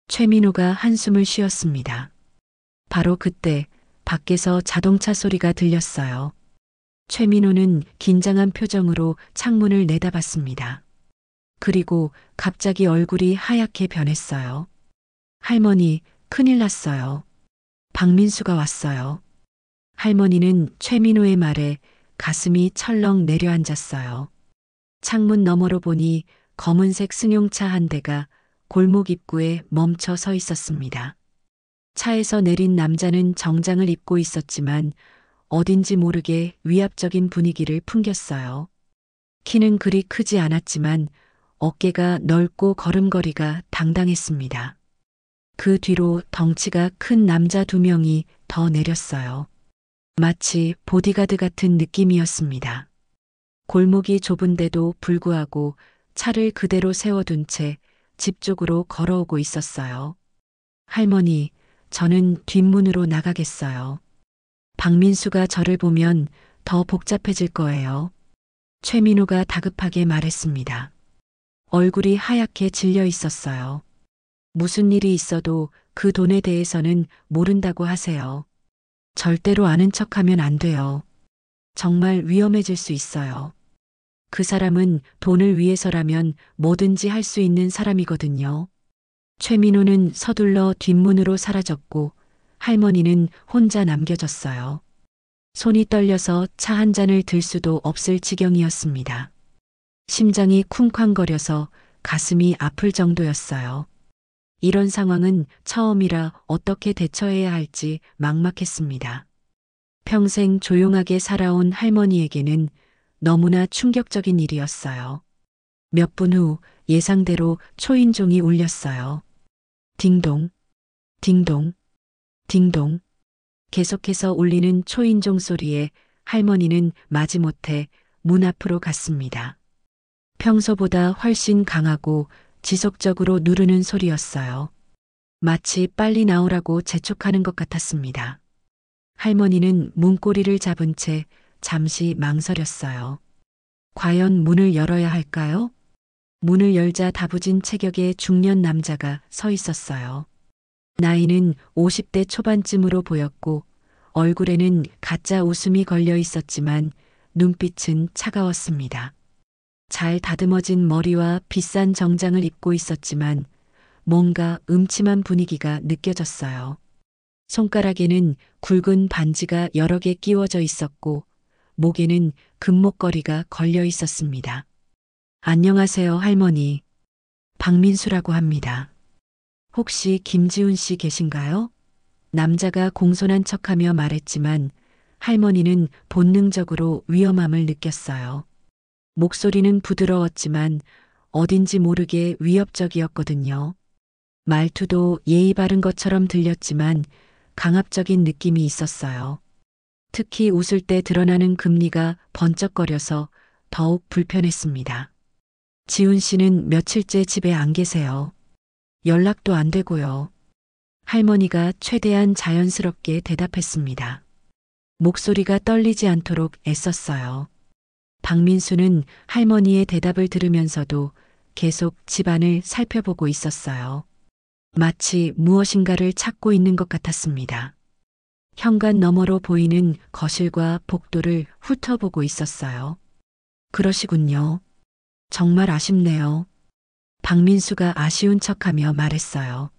최민호가 한숨을 쉬었습니다. 바로 그때 밖에서 자동차 소리가 들렸어요. 최민호는 긴장한 표정으로 창문을 내다봤습니다. 그리고 갑자기 얼굴이 하얗게 변했어요. 할머니, 큰일 났어요. 박민수가 왔어요. 할머니는 최민호의 말에 가슴이 철렁 내려앉았어요. 창문 너머로 보니 검은색 승용차 한 대가 골목 입구에 멈춰 서 있었습니다. 차에서 내린 남자는 정장을 입고 있었지만 어딘지 모르게 위압적인 분위기를 풍겼어요. 키는 그리 크지 않았지만 어깨가 넓고 걸음걸이가 당당했습니다. 그 뒤로 덩치가 큰 남자 2명이 더 내렸어요. 마치 보디가드 같은 느낌이었습니다. 골목이 좁은데도 불구하고 차를 그대로 세워둔 채 집 쪽으로 걸어오고 있었어요. 할머니, 저는 뒷문으로 나가겠어요. 박민수가 저를 보면 더 복잡해질 거예요. 최민호가 다급하게 말했습니다. 얼굴이 하얗게 질려 있었어요. 무슨 일이 있어도 그 돈에 대해서는 모른다고 하세요. 절대로 아는 척하면 안 돼요. 정말 위험해질 수 있어요. 그 사람은 돈을 위해서라면 뭐든지 할 수 있는 사람이거든요. 최민호는 서둘러 뒷문으로 사라졌고 할머니는 혼자 남겨졌어요. 손이 떨려서 차 한 잔을 들 수도 없을 지경이었습니다. 심장이 쿵쾅거려서 가슴이 아플 정도였어요. 이런 상황은 처음이라 어떻게 대처해야 할지 막막했습니다. 평생 조용하게 살아온 할머니에게는 너무나 충격적인 일이었어요. 몇 분 후 예상대로 초인종이 울렸어요. 딩동, 딩동, 딩동. 계속해서 울리는 초인종 소리에 할머니는 마지못해 문 앞으로 갔습니다. 평소보다 훨씬 강하고 지속적으로 누르는 소리였어요. 마치 빨리 나오라고 재촉하는 것 같았습니다. 할머니는 문고리를 잡은 채 잠시 망설였어요. 과연 문을 열어야 할까요? 문을 열자 다부진 체격의 중년 남자가 서 있었어요. 나이는 50대 초반쯤으로 보였고 얼굴에는 가짜 웃음이 걸려 있었지만 눈빛은 차가웠습니다. 잘 다듬어진 머리와 비싼 정장을 입고 있었지만 뭔가 음침한 분위기가 느껴졌어요. 손가락에는 굵은 반지가 여러 개 끼워져 있었고 목에는 금목걸이가 걸려 있었습니다. 안녕하세요, 할머니. 박민수라고 합니다. 혹시 김지훈 씨 계신가요? 남자가 공손한 척하며 말했지만 할머니는 본능적으로 위험함을 느꼈어요. 목소리는 부드러웠지만 어딘지 모르게 위협적이었거든요. 말투도 예의 바른 것처럼 들렸지만 강압적인 느낌이 있었어요. 특히 웃을 때 드러나는 금리가 번쩍거려서 더욱 불편했습니다. 지훈 씨는 며칠째 집에 안 계세요. 연락도 안 되고요. 할머니가 최대한 자연스럽게 대답했습니다. 목소리가 떨리지 않도록 애썼어요. 박민수는 할머니의 대답을 들으면서도 계속 집안을 살펴보고 있었어요. 마치 무엇인가를 찾고 있는 것 같았습니다. 현관 너머로 보이는 거실과 복도를 훑어보고 있었어요. 그러시군요. 정말 아쉽네요. 박민수가 아쉬운 척하며 말했어요.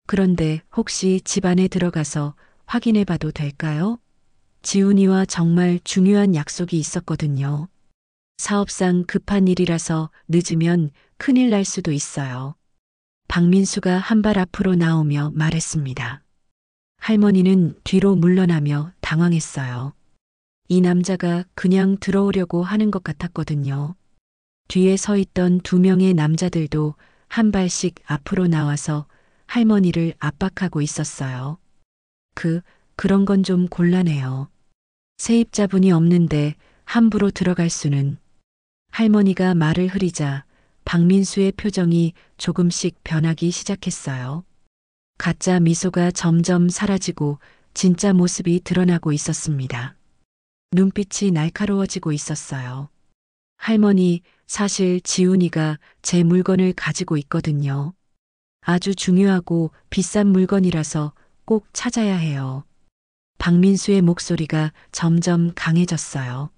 그런데 혹시 집 안에 들어가서 확인해 봐도 될까요? 지훈이와 정말 중요한 약속이 있었거든요. 사업상 급한 일이라서 늦으면 큰일 날 수도 있어요. 박민수가 한 발 앞으로 나오며 말했습니다. 할머니는 뒤로 물러나며 당황했어요. 이 남자가 그냥 들어오려고 하는 것 같았거든요. 뒤에 서 있던 2명의 남자들도 한 발씩 앞으로 나와서 할머니를 압박하고 있었어요. 그런 건 좀 곤란해요. 세입자분이 없는데 함부로 들어갈 수는. 할머니가 말을 흐리자 박민수의 표정이 조금씩 변하기 시작했어요. 가짜 미소가 점점 사라지고 진짜 모습이 드러나고 있었습니다. 눈빛이 날카로워지고 있었어요. 할머니, 사실 지훈이가 제 물건을 가지고 있거든요. 아주 중요하고 비싼 물건이라서 꼭 찾아야 해요. 박민수의 목소리가 점점 강해졌어요.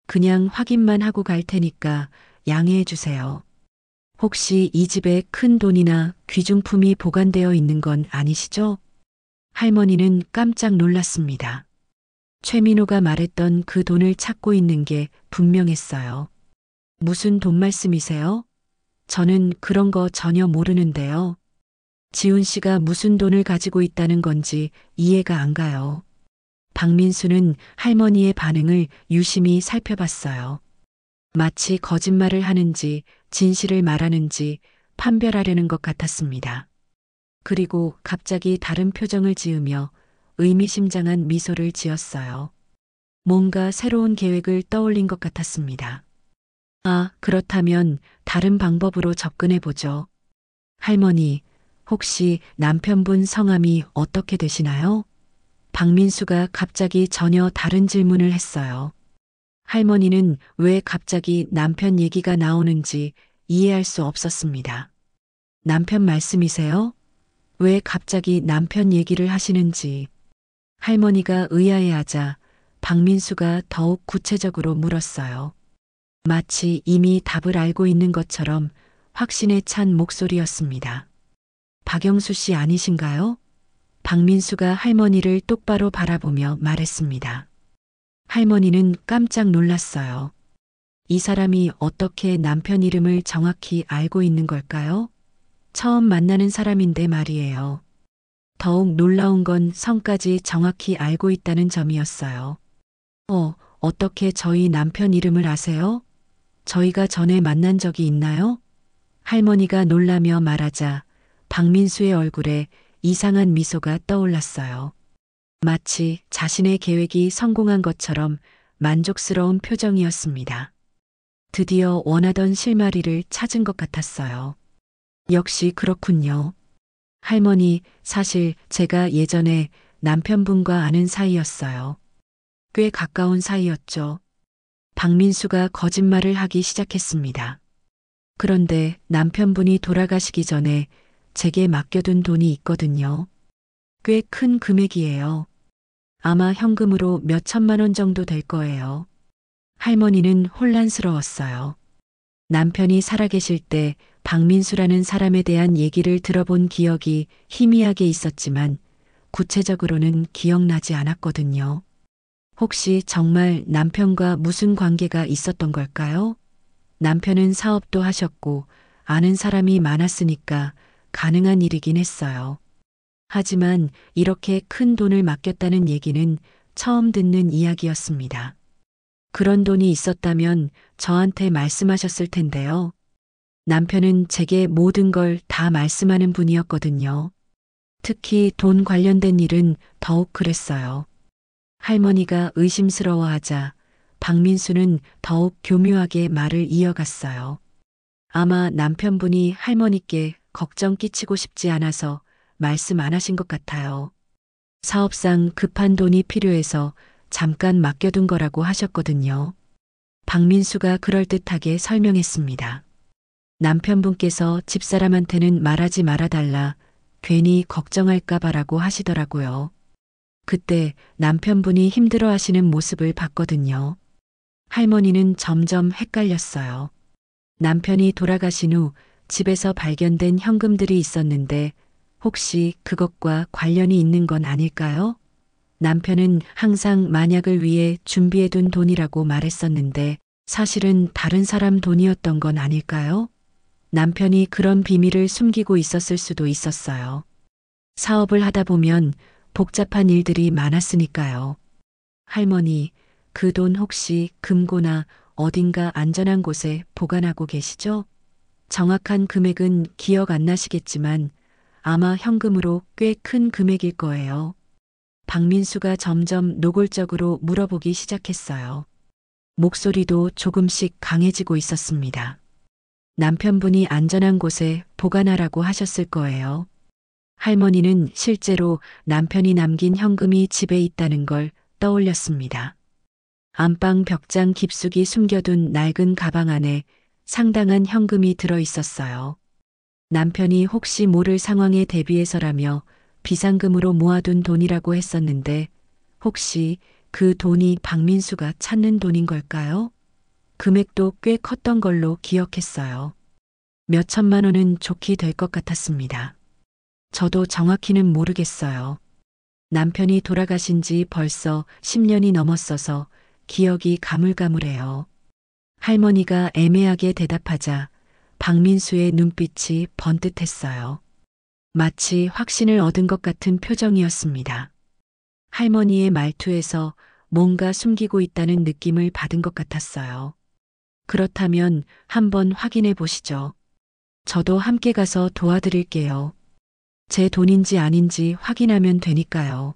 그냥 확인만 하고 갈 테니까 양해해 주세요. 혹시 이 집에 큰 돈이나 귀중품이 보관되어 있는 건 아니시죠? 할머니는 깜짝 놀랐습니다. 최민호가 말했던 그 돈을 찾고 있는 게 분명했어요. 무슨 돈 말씀이세요? 저는 그런 거 전혀 모르는데요. 지훈 씨가 무슨 돈을 가지고 있다는 건지 이해가 안 가요. 박민수는 할머니의 반응을 유심히 살펴봤어요. 마치 거짓말을 하는지 진실을 말하는지 판별하려는 것 같았습니다. 그리고 갑자기 다른 표정을 지으며 의미심장한 미소를 지었어요. 뭔가 새로운 계획을 떠올린 것 같았습니다. 아, 그렇다면 다른 방법으로 접근해 보죠. 할머니, 혹시 남편분 성함이 어떻게 되시나요? 박민수가 갑자기 전혀 다른 질문을 했어요. 할머니는 왜 갑자기 남편 얘기가 나오는지 이해할 수 없었습니다. 남편 말씀이세요? 왜 갑자기 남편 얘기를 하시는지. 할머니가 의아해하자 박민수가 더욱 구체적으로 물었어요. 마치 이미 답을 알고 있는 것처럼 확신에 찬 목소리였습니다. 박영수 씨 아니신가요? 박민수가 할머니를 똑바로 바라보며 말했습니다. 할머니는 깜짝 놀랐어요. 이 사람이 어떻게 남편 이름을 정확히 알고 있는 걸까요? 처음 만나는 사람인데 말이에요. 더욱 놀라운 건 성까지 정확히 알고 있다는 점이었어요. 어떻게 저희 남편 이름을 아세요? 저희가 전에 만난 적이 있나요? 할머니가 놀라며 말하자 박민수의 얼굴에 이상한 미소가 떠올랐어요. 마치 자신의 계획이 성공한 것처럼 만족스러운 표정이었습니다. 드디어 원하던 실마리를 찾은 것 같았어요. 역시 그렇군요. 할머니, 사실 제가 예전에 남편분과 아는 사이였어요. 꽤 가까운 사이였죠. 박민수가 거짓말을 하기 시작했습니다. 그런데 남편분이 돌아가시기 전에 제게 맡겨둔 돈이 있거든요. 꽤 큰 금액이에요. 아마 현금으로 몇 천만 원 정도 될 거예요. 할머니는 혼란스러웠어요. 남편이 살아계실 때 박민수라는 사람에 대한 얘기를 들어본 기억이 희미하게 있었지만 구체적으로는 기억나지 않았거든요. 혹시 정말 남편과 무슨 관계가 있었던 걸까요? 남편은 사업도 하셨고 아는 사람이 많았으니까 가능한 일이긴 했어요. 하지만 이렇게 큰 돈을 맡겼다는 얘기는 처음 듣는 이야기였습니다. 그런 돈이 있었다면 저한테 말씀하셨을 텐데요. 남편은 제게 모든 걸 다 말씀하는 분이었거든요. 특히 돈 관련된 일은 더욱 그랬어요. 할머니가 의심스러워하자 박민수는 더욱 교묘하게 말을 이어갔어요. 아마 남편분이 할머니께 걱정 끼치고 싶지 않아서 말씀 안 하신 것 같아요. 사업상 급한 돈이 필요해서 잠깐 맡겨둔 거라고 하셨거든요. 박민수가 그럴듯하게 설명했습니다. 남편분께서 집사람한테는 말하지 말아달라 괜히 걱정할까봐라고 하시더라고요. 그때 남편분이 힘들어 하시는 모습을 봤거든요. 할머니는 점점 헷갈렸어요. 남편이 돌아가신 후 집에서 발견된 현금들이 있었는데 혹시 그것과 관련이 있는 건 아닐까요? 남편은 항상 만약을 위해 준비해둔 돈이라고 말했었는데 사실은 다른 사람 돈이었던 건 아닐까요? 남편이 그런 비밀을 숨기고 있었을 수도 있었어요. 사업을 하다 보면 복잡한 일들이 많았으니까요. 할머니, 그 돈 혹시 금고나 어딘가 안전한 곳에 보관하고 계시죠? 정확한 금액은 기억 안 나시겠지만 아마 현금으로 꽤 큰 금액일 거예요. 박민수가 점점 노골적으로 물어보기 시작했어요. 목소리도 조금씩 강해지고 있었습니다. 남편분이 안전한 곳에 보관하라고 하셨을 거예요. 할머니는 실제로 남편이 남긴 현금이 집에 있다는 걸 떠올렸습니다. 안방 벽장 깊숙이 숨겨둔 낡은 가방 안에 상당한 현금이 들어 있었어요. 남편이 혹시 모를 상황에 대비해서라며 비상금으로 모아둔 돈이라고 했었는데 혹시 그 돈이 박민수가 찾는 돈인 걸까요? 금액도 꽤 컸던 걸로 기억했어요. 몇 천만 원은 좋게 될 것 같았습니다. 저도 정확히는 모르겠어요. 남편이 돌아가신 지 벌써 10년이 넘었어서 기억이 가물가물해요. 할머니가 애매하게 대답하자 박민수의 눈빛이 번뜩했어요. 마치 확신을 얻은 것 같은 표정이었습니다. 할머니의 말투에서 뭔가 숨기고 있다는 느낌을 받은 것 같았어요. 그렇다면 한번 확인해 보시죠. 저도 함께 가서 도와드릴게요. 제 돈인지 아닌지 확인하면 되니까요.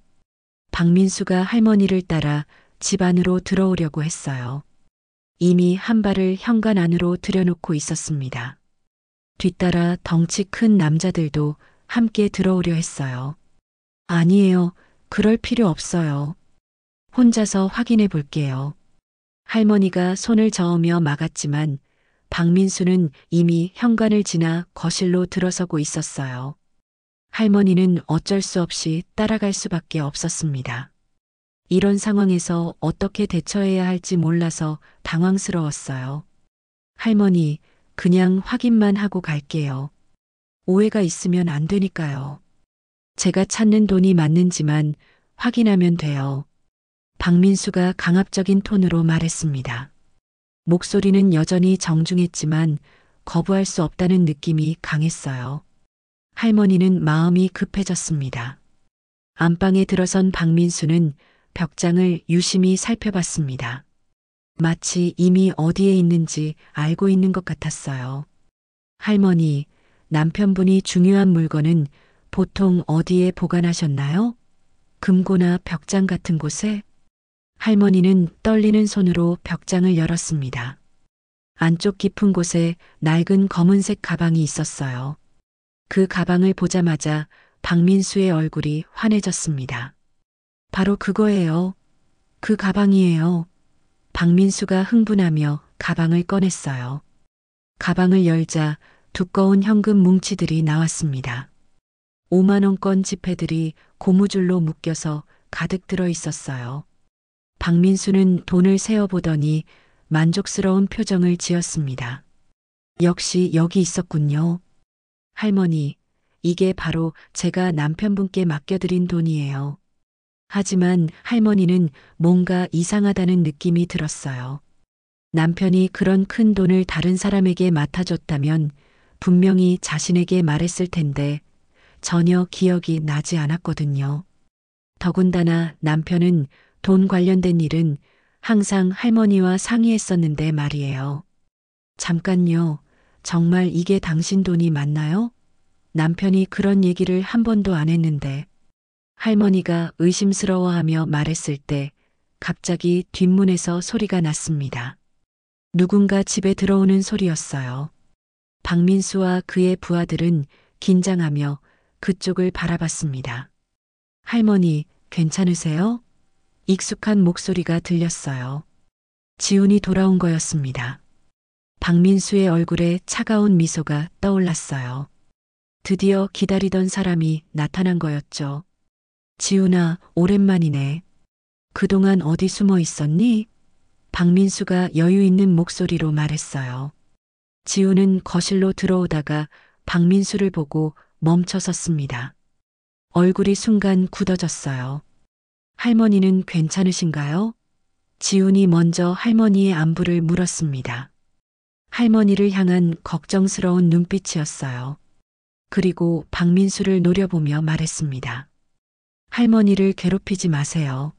박민수가 할머니를 따라 집 안으로 들어오려고 했어요. 이미 한 발을 현관 안으로 들여놓고 있었습니다. 뒤따라 덩치 큰 남자들도 함께 들어오려 했어요. 아니에요. 그럴 필요 없어요. 혼자서 확인해 볼게요. 할머니가 손을 저으며 막았지만 박민수는 이미 현관을 지나 거실로 들어서고 있었어요. 할머니는 어쩔 수 없이 따라갈 수밖에 없었습니다. 이런 상황에서 어떻게 대처해야 할지 몰라서 당황스러웠어요. 할머니, 그냥 확인만 하고 갈게요. 오해가 있으면 안 되니까요. 제가 찾는 돈이 맞는지만 확인하면 돼요. 박민수가 강압적인 톤으로 말했습니다. 목소리는 여전히 정중했지만 거부할 수 없다는 느낌이 강했어요. 할머니는 마음이 급해졌습니다. 안방에 들어선 박민수는 벽장을 유심히 살펴봤습니다. 마치 이미 어디에 있는지 알고 있는 것 같았어요. 할머니, 남편분이 중요한 물건은 보통 어디에 보관하셨나요? 금고나 벽장 같은 곳에? 할머니는 떨리는 손으로 벽장을 열었습니다. 안쪽 깊은 곳에 낡은 검은색 가방이 있었어요. 그 가방을 보자마자 박민수의 얼굴이 환해졌습니다. 바로 그거예요. 그 가방이에요. 박민수가 흥분하며 가방을 꺼냈어요. 가방을 열자 두꺼운 현금 뭉치들이 나왔습니다. 5만 원권 지폐들이 고무줄로 묶여서 가득 들어 있었어요. 박민수는 돈을 세어보더니 만족스러운 표정을 지었습니다. 역시 여기 있었군요. 할머니, 이게 바로 제가 남편분께 맡겨드린 돈이에요. 하지만 할머니는 뭔가 이상하다는 느낌이 들었어요. 남편이 그런 큰 돈을 다른 사람에게 맡아줬다면 분명히 자신에게 말했을 텐데 전혀 기억이 나지 않았거든요. 더군다나 남편은 돈 관련된 일은 항상 할머니와 상의했었는데 말이에요. 잠깐요. 정말 이게 당신 돈이 맞나요? 남편이 그런 얘기를 한 번도 안 했는데 할머니가 의심스러워하며 말했을 때 갑자기 뒷문에서 소리가 났습니다. 누군가 집에 들어오는 소리였어요. 박민수와 그의 부하들은 긴장하며 그쪽을 바라봤습니다. 할머니, 괜찮으세요? 익숙한 목소리가 들렸어요. 지훈이 돌아온 거였습니다. 박민수의 얼굴에 차가운 미소가 떠올랐어요. 드디어 기다리던 사람이 나타난 거였죠. 지훈아, 오랜만이네. 그동안 어디 숨어 있었니? 박민수가 여유 있는 목소리로 말했어요. 지훈은 거실로 들어오다가 박민수를 보고 멈춰 섰습니다. 얼굴이 순간 굳어졌어요. 할머니는 괜찮으신가요? 지훈이 먼저 할머니의 안부를 물었습니다. 할머니를 향한 걱정스러운 눈빛이었어요. 그리고 박민수를 노려보며 말했습니다. 할머니를 괴롭히지 마세요.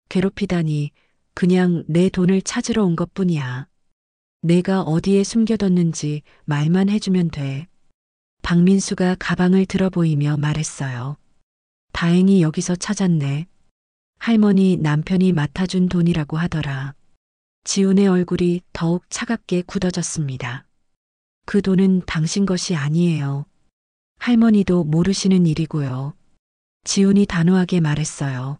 괴롭히다니 그냥 내 돈을 찾으러 온 것뿐이야. 내가 어디에 숨겨뒀는지 말만 해주면 돼. 박민수가 가방을 들어보이며 말했어요. 다행히 여기서 찾았네. 할머니 남편이 맡아준 돈이라고 하더라. 지훈의 얼굴이 더욱 차갑게 굳어졌습니다. 그 돈은 당신 것이 아니에요. 할머니도 모르시는 일이고요. 지훈이 단호하게 말했어요.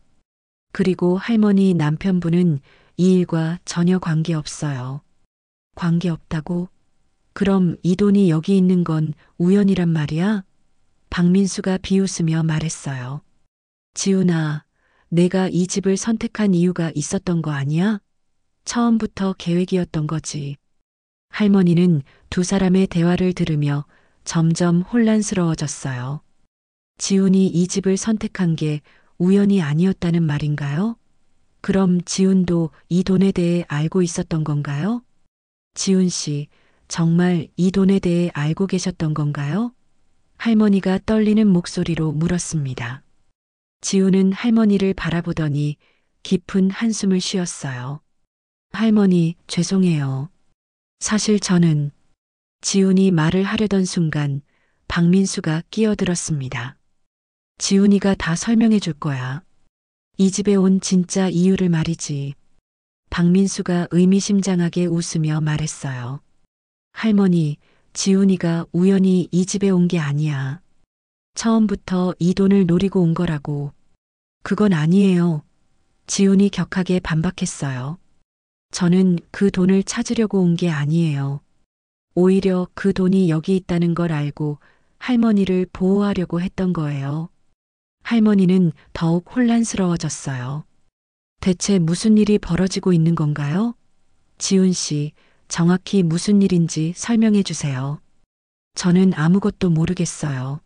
그리고 할머니 남편분은 이 일과 전혀 관계없어요. 관계없다고? 그럼 이 돈이 여기 있는 건 우연이란 말이야? 박민수가 비웃으며 말했어요. 지훈아, 내가 이 집을 선택한 이유가 있었던 거 아니야? 처음부터 계획이었던 거지. 할머니는 두 사람의 대화를 들으며 점점 혼란스러워졌어요. 지훈이 이 집을 선택한 게 우연이 아니었다는 말인가요? 그럼 지훈도 이 돈에 대해 알고 있었던 건가요? 지훈 씨, 정말 이 돈에 대해 알고 계셨던 건가요? 할머니가 떨리는 목소리로 물었습니다. 지훈은 할머니를 바라보더니 깊은 한숨을 쉬었어요. 할머니, 죄송해요. 사실 저는 지훈이 말을 하려던 순간 박민수가 끼어들었습니다. 지훈이가 다 설명해 줄 거야. 이 집에 온 진짜 이유를 말이지. 박민수가 의미심장하게 웃으며 말했어요. 할머니, 지훈이가 우연히 이 집에 온 게 아니야. 처음부터 이 돈을 노리고 온 거라고. 그건 아니에요. 지훈이 격하게 반박했어요. 저는 그 돈을 찾으려고 온 게 아니에요. 오히려 그 돈이 여기 있다는 걸 알고 할머니를 보호하려고 했던 거예요. 할머니는 더욱 혼란스러워졌어요. 대체 무슨 일이 벌어지고 있는 건가요? 지훈 씨, 정확히 무슨 일인지 설명해 주세요. 저는 아무것도 모르겠어요.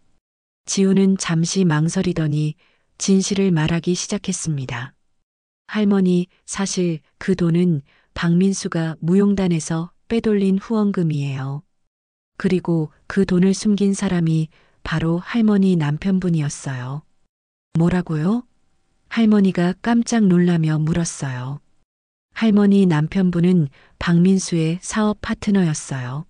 지훈은 잠시 망설이더니 진실을 말하기 시작했습니다. 할머니, 사실 그 돈은 박민수가 무용단에서 빼돌린 후원금이에요. 그리고 그 돈을 숨긴 사람이 바로 할머니 남편분이었어요. 뭐라고요? 할머니가 깜짝 놀라며 물었어요. 할머니 남편분은 박민수의 사업 파트너였어요.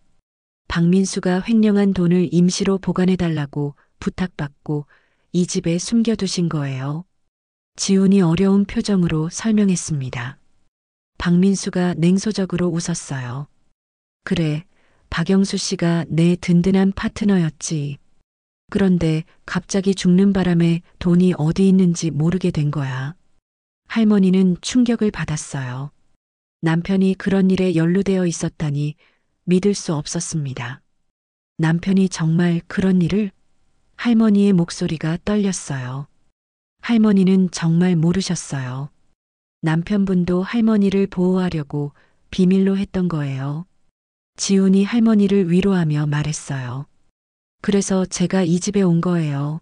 박민수가 횡령한 돈을 임시로 보관해달라고 부탁받고 이 집에 숨겨두신 거예요. 지훈이 어려운 표정으로 설명했습니다. 박민수가 냉소적으로 웃었어요. 그래, 박영수 씨가 내 든든한 파트너였지. 그런데 갑자기 죽는 바람에 돈이 어디 있는지 모르게 된 거야. 할머니는 충격을 받았어요. 남편이 그런 일에 연루되어 있었다니 믿을 수 없었습니다. 남편이 정말 그런 일을? 할머니의 목소리가 떨렸어요. 할머니는 정말 모르셨어요. 남편분도 할머니를 보호하려고 비밀로 했던 거예요. 지훈이 할머니를 위로하며 말했어요. 그래서 제가 이 집에 온 거예요.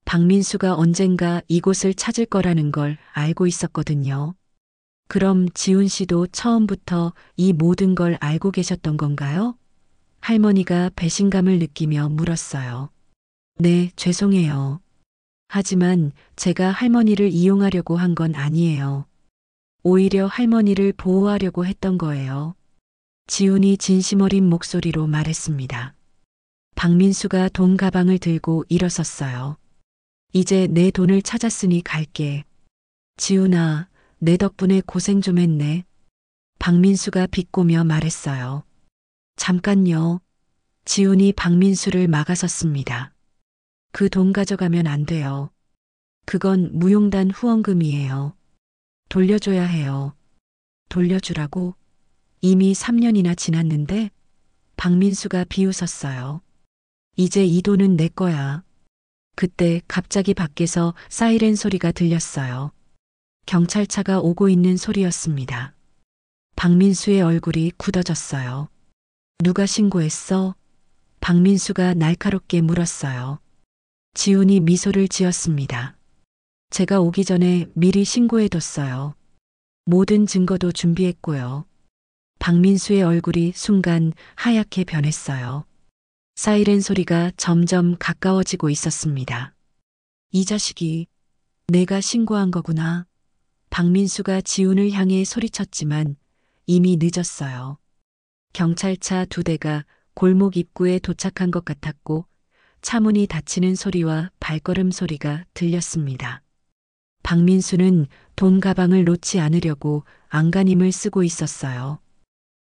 박민수가 언젠가 이곳을 찾을 거라는 걸 알고 있었거든요. 그럼 지훈 씨도 처음부터 이 모든 걸 알고 계셨던 건가요? 할머니가 배신감을 느끼며 물었어요. 네, 죄송해요. 하지만 제가 할머니를 이용하려고 한 건 아니에요. 오히려 할머니를 보호하려고 했던 거예요. 지훈이 진심 어린 목소리로 말했습니다. 박민수가 돈 가방을 들고 일어섰어요. 이제 내 돈을 찾았으니 갈게. 지훈아, 내 덕분에 고생 좀 했네. 박민수가 비꼬며 말했어요. 잠깐요. 지훈이 박민수를 막아섰습니다. 그 돈 가져가면 안 돼요. 그건 무용단 후원금이에요. 돌려줘야 해요. 돌려주라고? 이미 3년이나 지났는데? 박민수가 비웃었어요. 이제 이 돈은 내 거야. 그때 갑자기 밖에서 사이렌 소리가 들렸어요. 경찰차가 오고 있는 소리였습니다. 박민수의 얼굴이 굳어졌어요. 누가 신고했어? 박민수가 날카롭게 물었어요. 지훈이 미소를 지었습니다. 제가 오기 전에 미리 신고해뒀어요. 모든 증거도 준비했고요. 박민수의 얼굴이 순간 하얗게 변했어요. 사이렌 소리가 점점 가까워지고 있었습니다. 이 자식이 내가 신고한 거구나. 박민수가 지훈을 향해 소리쳤지만 이미 늦었어요. 경찰차 2대가 골목 입구에 도착한 것 같았고 차문이 닫히는 소리와 발걸음 소리가 들렸습니다. 박민수는 돈 가방을 놓지 않으려고 안간힘을 쓰고 있었어요.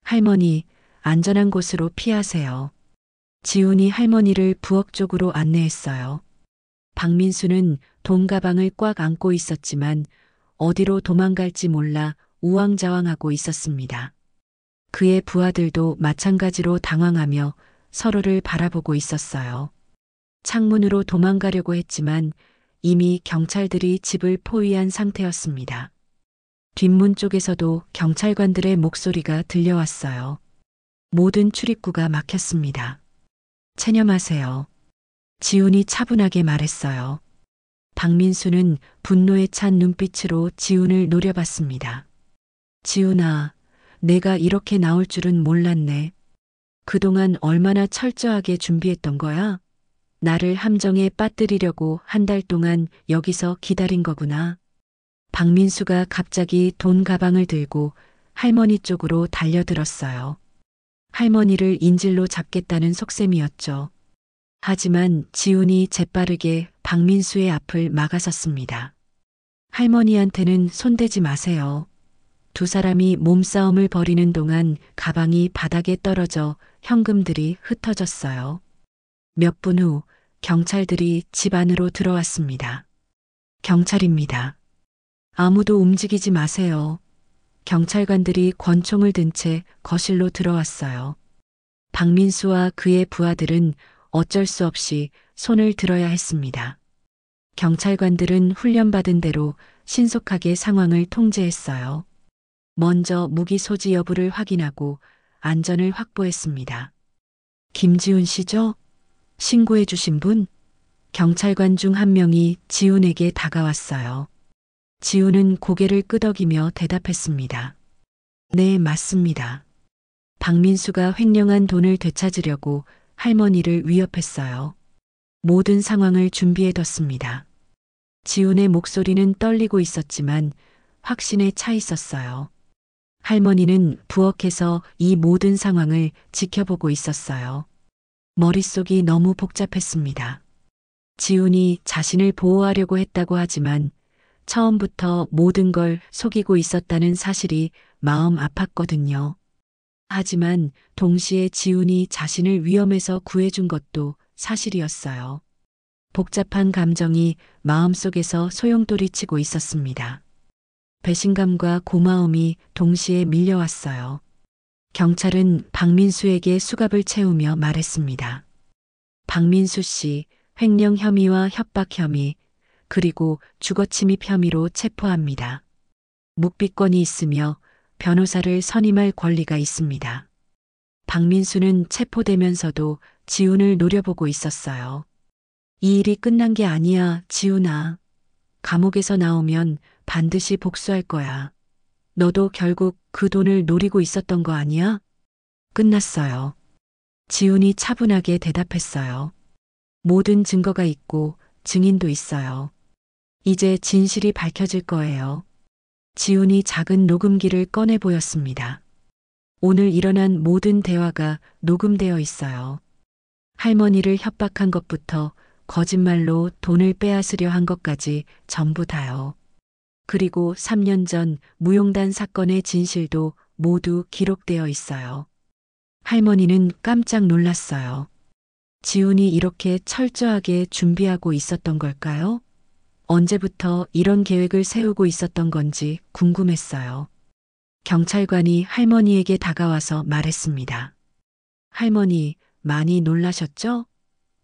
할머니, 안전한 곳으로 피하세요. 지훈이 할머니를 부엌 쪽으로 안내했어요. 박민수는 돈 가방을 꽉 안고 있었지만 어디로 도망갈지 몰라 우왕좌왕하고 있었습니다. 그의 부하들도 마찬가지로 당황하며 서로를 바라보고 있었어요. 창문으로 도망가려고 했지만 이미 경찰들이 집을 포위한 상태였습니다. 뒷문 쪽에서도 경찰관들의 목소리가 들려왔어요. 모든 출입구가 막혔습니다. 체념하세요. 지훈이 차분하게 말했어요. 박민수는 분노에 찬 눈빛으로 지훈을 노려봤습니다. 지훈아, 내가 이렇게 나올 줄은 몰랐네. 그동안 얼마나 철저하게 준비했던 거야? 나를 함정에 빠뜨리려고 한 달 동안 여기서 기다린 거구나. 박민수가 갑자기 돈 가방을 들고 할머니 쪽으로 달려들었어요. 할머니를 인질로 잡겠다는 속셈이었죠. 하지만 지훈이 재빠르게 박민수의 앞을 막아섰습니다. 할머니한테는 손대지 마세요. 두 사람이 몸싸움을 벌이는 동안 가방이 바닥에 떨어져 현금들이 흩어졌어요. 몇 분 후 경찰들이 집 안으로 들어왔습니다. 경찰입니다. 아무도 움직이지 마세요. 경찰관들이 권총을 든 채 거실로 들어왔어요. 박민수와 그의 부하들은 어쩔 수 없이 손을 들어야 했습니다. 경찰관들은 훈련받은 대로 신속하게 상황을 통제했어요. 먼저 무기 소지 여부를 확인하고 안전을 확보했습니다. 김지훈 씨죠? 신고해 주신 분? 경찰관 중 한 명이 지훈에게 다가왔어요. 지훈은 고개를 끄덕이며 대답했습니다. 네, 맞습니다. 박민수가 횡령한 돈을 되찾으려고 할머니를 위협했어요. 모든 상황을 준비해뒀습니다. 지훈의 목소리는 떨리고 있었지만 확신에 차 있었어요. 할머니는 부엌에서 이 모든 상황을 지켜보고 있었어요. 머릿속이 너무 복잡했습니다. 지훈이 자신을 보호하려고 했다고 하지만 처음부터 모든 걸 속이고 있었다는 사실이 마음 아팠거든요. 하지만 동시에 지훈이 자신을 위험에서 구해준 것도 사실이었어요. 복잡한 감정이 마음속에서 소용돌이치고 있었습니다. 배신감과 고마움이 동시에 밀려왔어요. 경찰은 박민수에게 수갑을 채우며 말했습니다. 박민수 씨, 횡령 혐의와 협박 혐의, 그리고 주거침입 혐의로 체포합니다. 묵비권이 있으며 변호사를 선임할 권리가 있습니다. 박민수는 체포되면서도 지훈을 노려보고 있었어요. 이 일이 끝난 게 아니야, 지훈아. 감옥에서 나오면 반드시 복수할 거야. 너도 결국 그 돈을 노리고 있었던 거 아니야? 끝났어요. 지훈이 차분하게 대답했어요. 모든 증거가 있고 증인도 있어요. 이제 진실이 밝혀질 거예요. 지훈이 작은 녹음기를 꺼내 보였습니다. 오늘 일어난 모든 대화가 녹음되어 있어요. 할머니를 협박한 것부터 거짓말로 돈을 빼앗으려 한 것까지 전부 다요. 그리고 3년 전 무용단 사건의 진실도 모두 기록되어 있어요. 할머니는 깜짝 놀랐어요. 지훈이 이렇게 철저하게 준비하고 있었던 걸까요? 언제부터 이런 계획을 세우고 있었던 건지 궁금했어요. 경찰관이 할머니에게 다가와서 말했습니다. 할머니, 많이 놀라셨죠?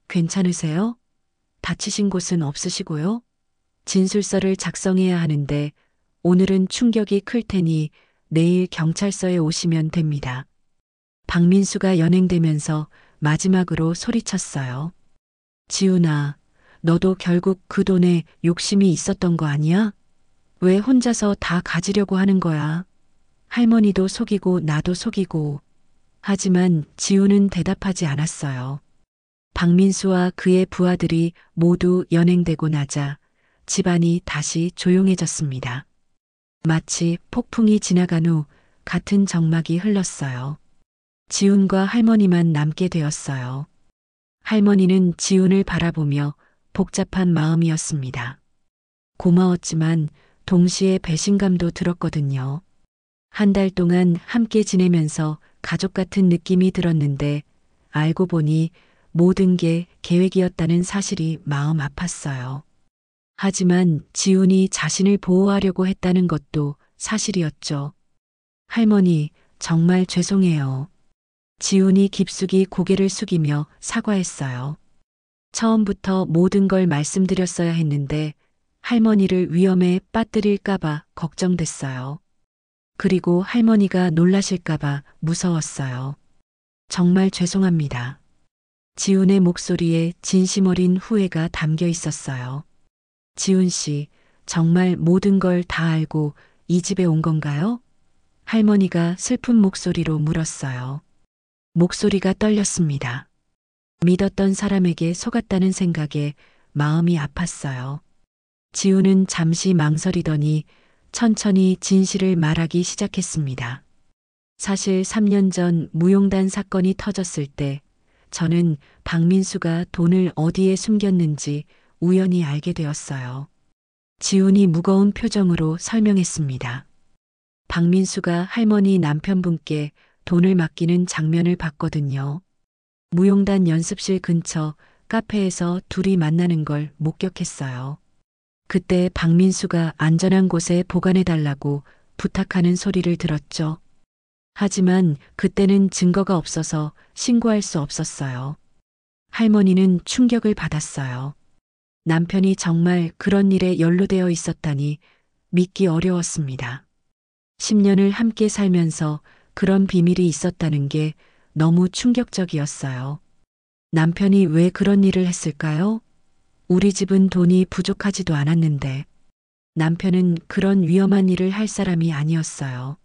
괜찮으세요? 다치신 곳은 없으시고요? 진술서를 작성해야 하는데 오늘은 충격이 클 테니 내일 경찰서에 오시면 됩니다. 박민수가 연행되면서 마지막으로 소리쳤어요. 지훈아, 너도 결국 그 돈에 욕심이 있었던 거 아니야? 왜 혼자서 다 가지려고 하는 거야? 할머니도 속이고 나도 속이고. 하지만 지훈은 대답하지 않았어요. 박민수와 그의 부하들이 모두 연행되고 나자 집안이 다시 조용해졌습니다. 마치 폭풍이 지나간 후 같은 정막이 흘렀어요. 지훈과 할머니만 남게 되었어요. 할머니는 지훈을 바라보며 복잡한 마음이었습니다. 고마웠지만 동시에 배신감도 들었거든요. 한 달 동안 함께 지내면서 가족 같은 느낌이 들었는데 알고 보니 모든 게 계획이었다는 사실이 마음 아팠어요. 하지만 지훈이 자신을 보호하려고 했다는 것도 사실이었죠. 할머니, 정말 죄송해요. 지훈이 깊숙이 고개를 숙이며 사과했어요. 처음부터 모든 걸 말씀드렸어야 했는데 할머니를 위험에 빠뜨릴까봐 걱정됐어요. 그리고 할머니가 놀라실까봐 무서웠어요. 정말 죄송합니다. 지훈의 목소리에 진심 어린 후회가 담겨 있었어요. 지훈 씨, 정말 모든 걸 다 알고 이 집에 온 건가요? 할머니가 슬픈 목소리로 물었어요. 목소리가 떨렸습니다. 믿었던 사람에게 속았다는 생각에 마음이 아팠어요. 지훈은 잠시 망설이더니 천천히 진실을 말하기 시작했습니다. 사실 3년 전 무용단 사건이 터졌을 때 저는 박민수가 돈을 어디에 숨겼는지 우연히 알게 되었어요. 지훈이 무거운 표정으로 설명했습니다. 박민수가 할머니 남편분께 돈을 맡기는 장면을 봤거든요. 무용단 연습실 근처 카페에서 둘이 만나는 걸 목격했어요. 그때 박민수가 안전한 곳에 보관해달라고 부탁하는 소리를 들었죠. 하지만 그때는 증거가 없어서 신고할 수 없었어요. 할머니는 충격을 받았어요. 남편이 정말 그런 일에 연루되어 있었다니 믿기 어려웠습니다. 10년을 함께 살면서 그런 비밀이 있었다는 게 너무 충격적이었어요. 남편이 왜 그런 일을 했을까요? 우리 집은 돈이 부족하지도 않았는데 남편은 그런 위험한 일을 할 사람이 아니었어요.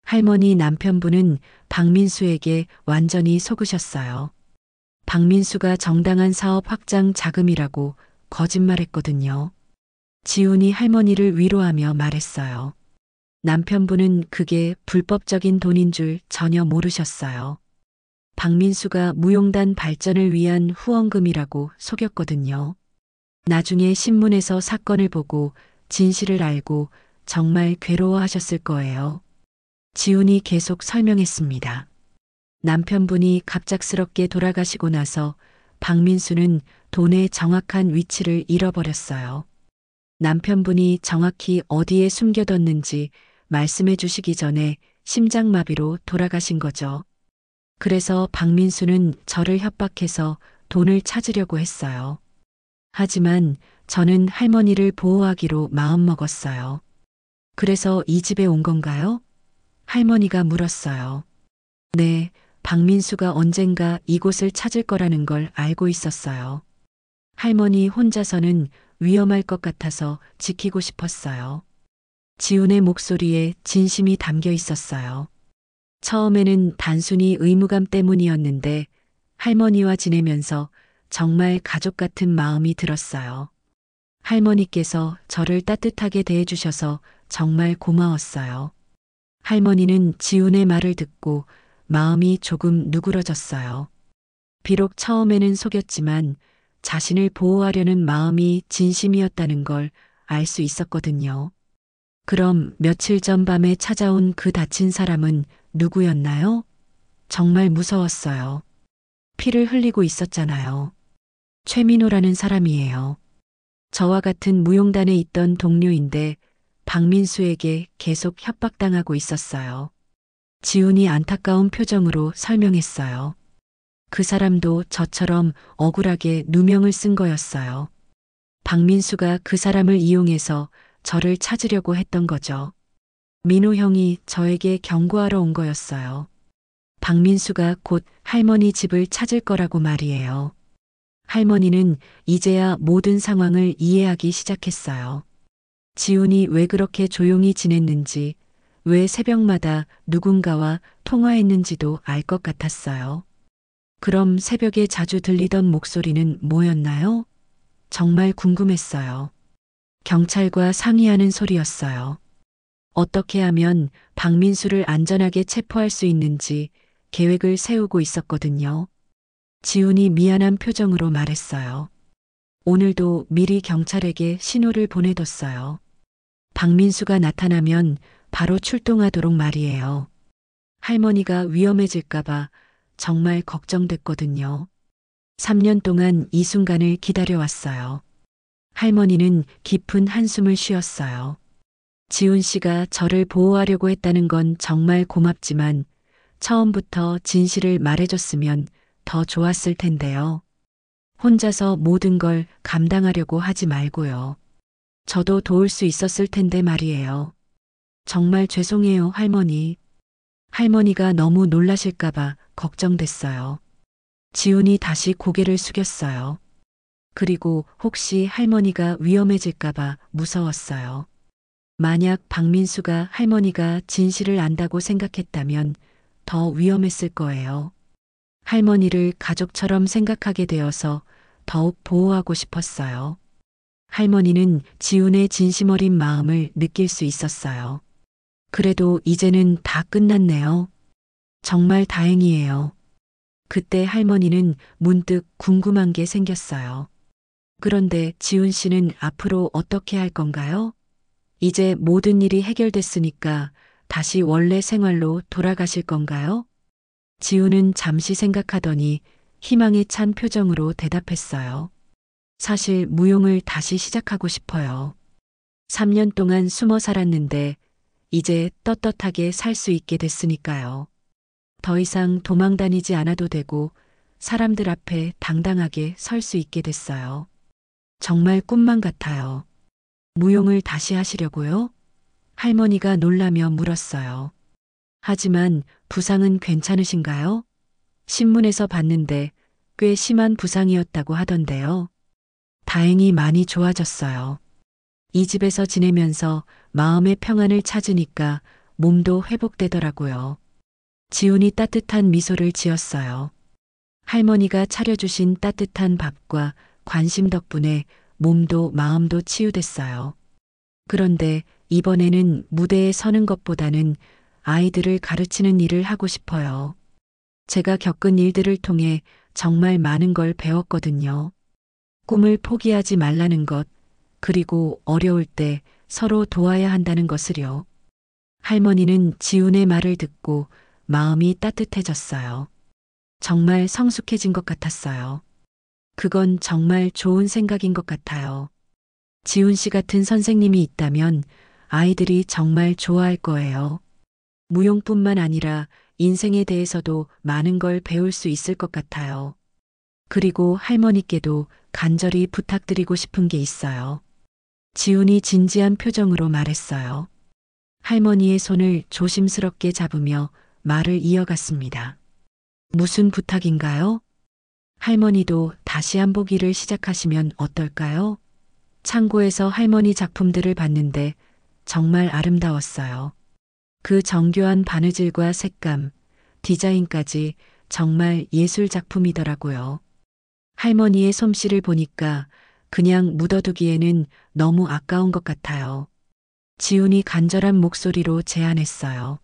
할머니 남편분은 박민수에게 완전히 속으셨어요. 박민수가 정당한 사업 확장 자금이라고 거짓말했거든요. 지훈이 할머니를 위로하며 말했어요. 남편분은 그게 불법적인 돈인 줄 전혀 모르셨어요. 박민수가 무용단 발전을 위한 후원금이라고 속였거든요. 나중에 신문에서 사건을 보고 진실을 알고 정말 괴로워하셨을 거예요. 지훈이 계속 설명했습니다. 남편분이 갑작스럽게 돌아가시고 나서 박민수는 돈의 정확한 위치를 잃어버렸어요. 남편분이 정확히 어디에 숨겨뒀는지 말씀해 주시기 전에 심장마비로 돌아가신 거죠. 그래서 박민수는 저를 협박해서 돈을 찾으려고 했어요. 하지만 저는 할머니를 보호하기로 마음먹었어요. 그래서 이 집에 온 건가요? 할머니가 물었어요. 네, 박민수가 언젠가 이곳을 찾을 거라는 걸 알고 있었어요. 할머니 혼자서는 위험할 것 같아서 지키고 싶었어요. 지훈의 목소리에 진심이 담겨 있었어요. 처음에는 단순히 의무감 때문이었는데 할머니와 지내면서 정말 가족 같은 마음이 들었어요. 할머니께서 저를 따뜻하게 대해주셔서 정말 고마웠어요. 할머니는 지훈의 말을 듣고 마음이 조금 누그러졌어요. 비록 처음에는 속였지만 자신을 보호하려는 마음이 진심이었다는 걸 알 수 있었거든요. 그럼 며칠 전 밤에 찾아온 그 다친 사람은 누구였나요? 정말 무서웠어요. 피를 흘리고 있었잖아요. 최민호라는 사람이에요. 저와 같은 무용단에 있던 동료인데 박민수에게 계속 협박당하고 있었어요. 지훈이 안타까운 표정으로 설명했어요. 그 사람도 저처럼 억울하게 누명을 쓴 거였어요. 박민수가 그 사람을 이용해서 저를 찾으려고 했던 거죠. 민호 형이 저에게 경고하러 온 거였어요. 박민수가 곧 할머니 집을 찾을 거라고 말이에요. 할머니는 이제야 모든 상황을 이해하기 시작했어요. 지훈이 왜 그렇게 조용히 지냈는지, 왜 새벽마다 누군가와 통화했는지도 알 것 같았어요. 그럼 새벽에 자주 들리던 목소리는 뭐였나요? 정말 궁금했어요. 경찰과 상의하는 소리였어요. 어떻게 하면 박민수를 안전하게 체포할 수 있는지 계획을 세우고 있었거든요. 지훈이 미안한 표정으로 말했어요. 오늘도 미리 경찰에게 신호를 보내뒀어요. 박민수가 나타나면 바로 출동하도록 말이에요. 할머니가 위험해질까봐 정말 걱정됐거든요. 3년 동안 이 순간을 기다려왔어요. 할머니는 깊은 한숨을 쉬었어요. 지훈 씨가 저를 보호하려고 했다는 건 정말 고맙지만 처음부터 진실을 말해줬으면 더 좋았을 텐데요. 혼자서 모든 걸 감당하려고 하지 말고요. 저도 도울 수 있었을 텐데 말이에요. 정말 죄송해요, 할머니. 할머니가 너무 놀라실까봐 걱정됐어요. 지훈이 다시 고개를 숙였어요. 그리고 혹시 할머니가 위험해질까봐 무서웠어요. 만약 박민수가 할머니가 진실을 안다고 생각했다면 더 위험했을 거예요. 할머니를 가족처럼 생각하게 되어서 더욱 보호하고 싶었어요. 할머니는 지훈의 진심 어린 마음을 느낄 수 있었어요. 그래도 이제는 다 끝났네요. 정말 다행이에요. 그때 할머니는 문득 궁금한 게 생겼어요. 그런데 지훈 씨는 앞으로 어떻게 할 건가요? 이제 모든 일이 해결됐으니까 다시 원래 생활로 돌아가실 건가요? 지훈은 잠시 생각하더니 희망에 찬 표정으로 대답했어요. 사실 무용을 다시 시작하고 싶어요. 3년 동안 숨어 살았는데 이제 떳떳하게 살 수 있게 됐으니까요. 더 이상 도망 다니지 않아도 되고 사람들 앞에 당당하게 설 수 있게 됐어요. 정말 꿈만 같아요. 무용을 다시 하시려고요? 할머니가 놀라며 물었어요. 하지만 부상은 괜찮으신가요? 신문에서 봤는데 꽤 심한 부상이었다고 하던데요. 다행히 많이 좋아졌어요. 이 집에서 지내면서 마음의 평안을 찾으니까 몸도 회복되더라고요. 지훈이 따뜻한 미소를 지었어요. 할머니가 차려주신 따뜻한 밥과 관심 덕분에 몸도 마음도 치유됐어요. 그런데 이번에는 무대에 서는 것보다는 아이들을 가르치는 일을 하고 싶어요. 제가 겪은 일들을 통해 정말 많은 걸 배웠거든요. 꿈을 포기하지 말라는 것, 그리고 어려울 때 서로 도와야 한다는 것을요. 할머니는 지훈의 말을 듣고 마음이 따뜻해졌어요. 정말 성숙해진 것 같았어요. 그건 정말 좋은 생각인 것 같아요. 지훈 씨 같은 선생님이 있다면 아이들이 정말 좋아할 거예요. 무용뿐만 아니라 인생에 대해서도 많은 걸 배울 수 있을 것 같아요. 그리고 할머니께도 간절히 부탁드리고 싶은 게 있어요. 지훈이 진지한 표정으로 말했어요. 할머니의 손을 조심스럽게 잡으며 말을 이어갔습니다. 무슨 부탁인가요? 할머니도 다시 한복 일을 시작하시면 어떨까요? 창고에서 할머니 작품들을 봤는데 정말 아름다웠어요. 그 정교한 바느질과 색감, 디자인까지 정말 예술 작품이더라고요. 할머니의 솜씨를 보니까 그냥 묻어두기에는 너무 아까운 것 같아요. 지훈이 간절한 목소리로 제안했어요.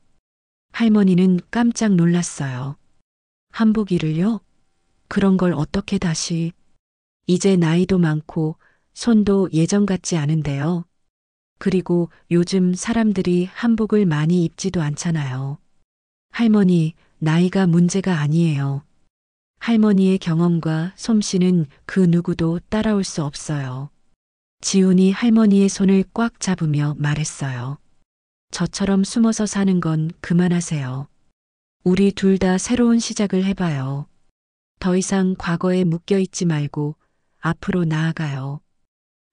할머니는 깜짝 놀랐어요. 한복 일을요? 그런 걸 어떻게 다시? 이제 나이도 많고 손도 예전 같지 않은데요. 그리고 요즘 사람들이 한복을 많이 입지도 않잖아요. 할머니, 나이가 문제가 아니에요. 할머니의 경험과 솜씨는 그 누구도 따라올 수 없어요. 지훈이 할머니의 손을 꽉 잡으며 말했어요. 저처럼 숨어서 사는 건 그만하세요. 우리 둘 다 새로운 시작을 해봐요. 더 이상 과거에 묶여 있지 말고 앞으로 나아가요.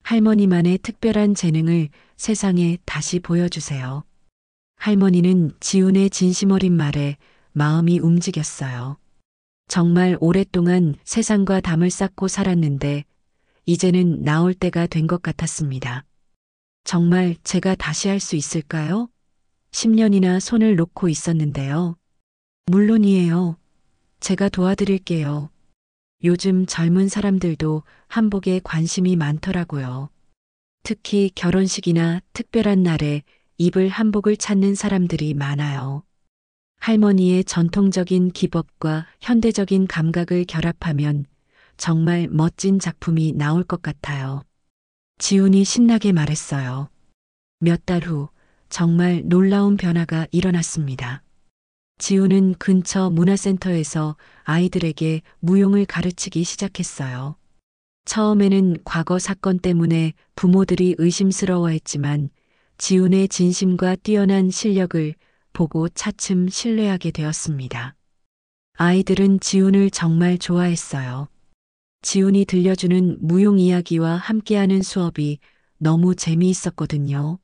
할머니만의 특별한 재능을 세상에 다시 보여주세요. 할머니는 지훈의 진심 어린 말에 마음이 움직였어요. 정말 오랫동안 세상과 담을 쌓고 살았는데 이제는 나올 때가 된 것 같았습니다. 정말 제가 다시 할 수 있을까요? 10년이나 손을 놓고 있었는데요. 물론이에요. 제가 도와드릴게요. 요즘 젊은 사람들도 한복에 관심이 많더라고요. 특히 결혼식이나 특별한 날에 입을 한복을 찾는 사람들이 많아요. 할머니의 전통적인 기법과 현대적인 감각을 결합하면 정말 멋진 작품이 나올 것 같아요. 지훈이 신나게 말했어요. 몇 달 후 정말 놀라운 변화가 일어났습니다. 지훈은 근처 문화센터에서 아이들에게 무용을 가르치기 시작했어요. 처음에는 과거 사건 때문에 부모들이 의심스러워했지만 지훈의 진심과 뛰어난 실력을 보고 차츰 신뢰하게 되었습니다. 아이들은 지훈을 정말 좋아했어요. 지훈이 들려주는 무용 이야기와 함께하는 수업이 너무 재미있었거든요.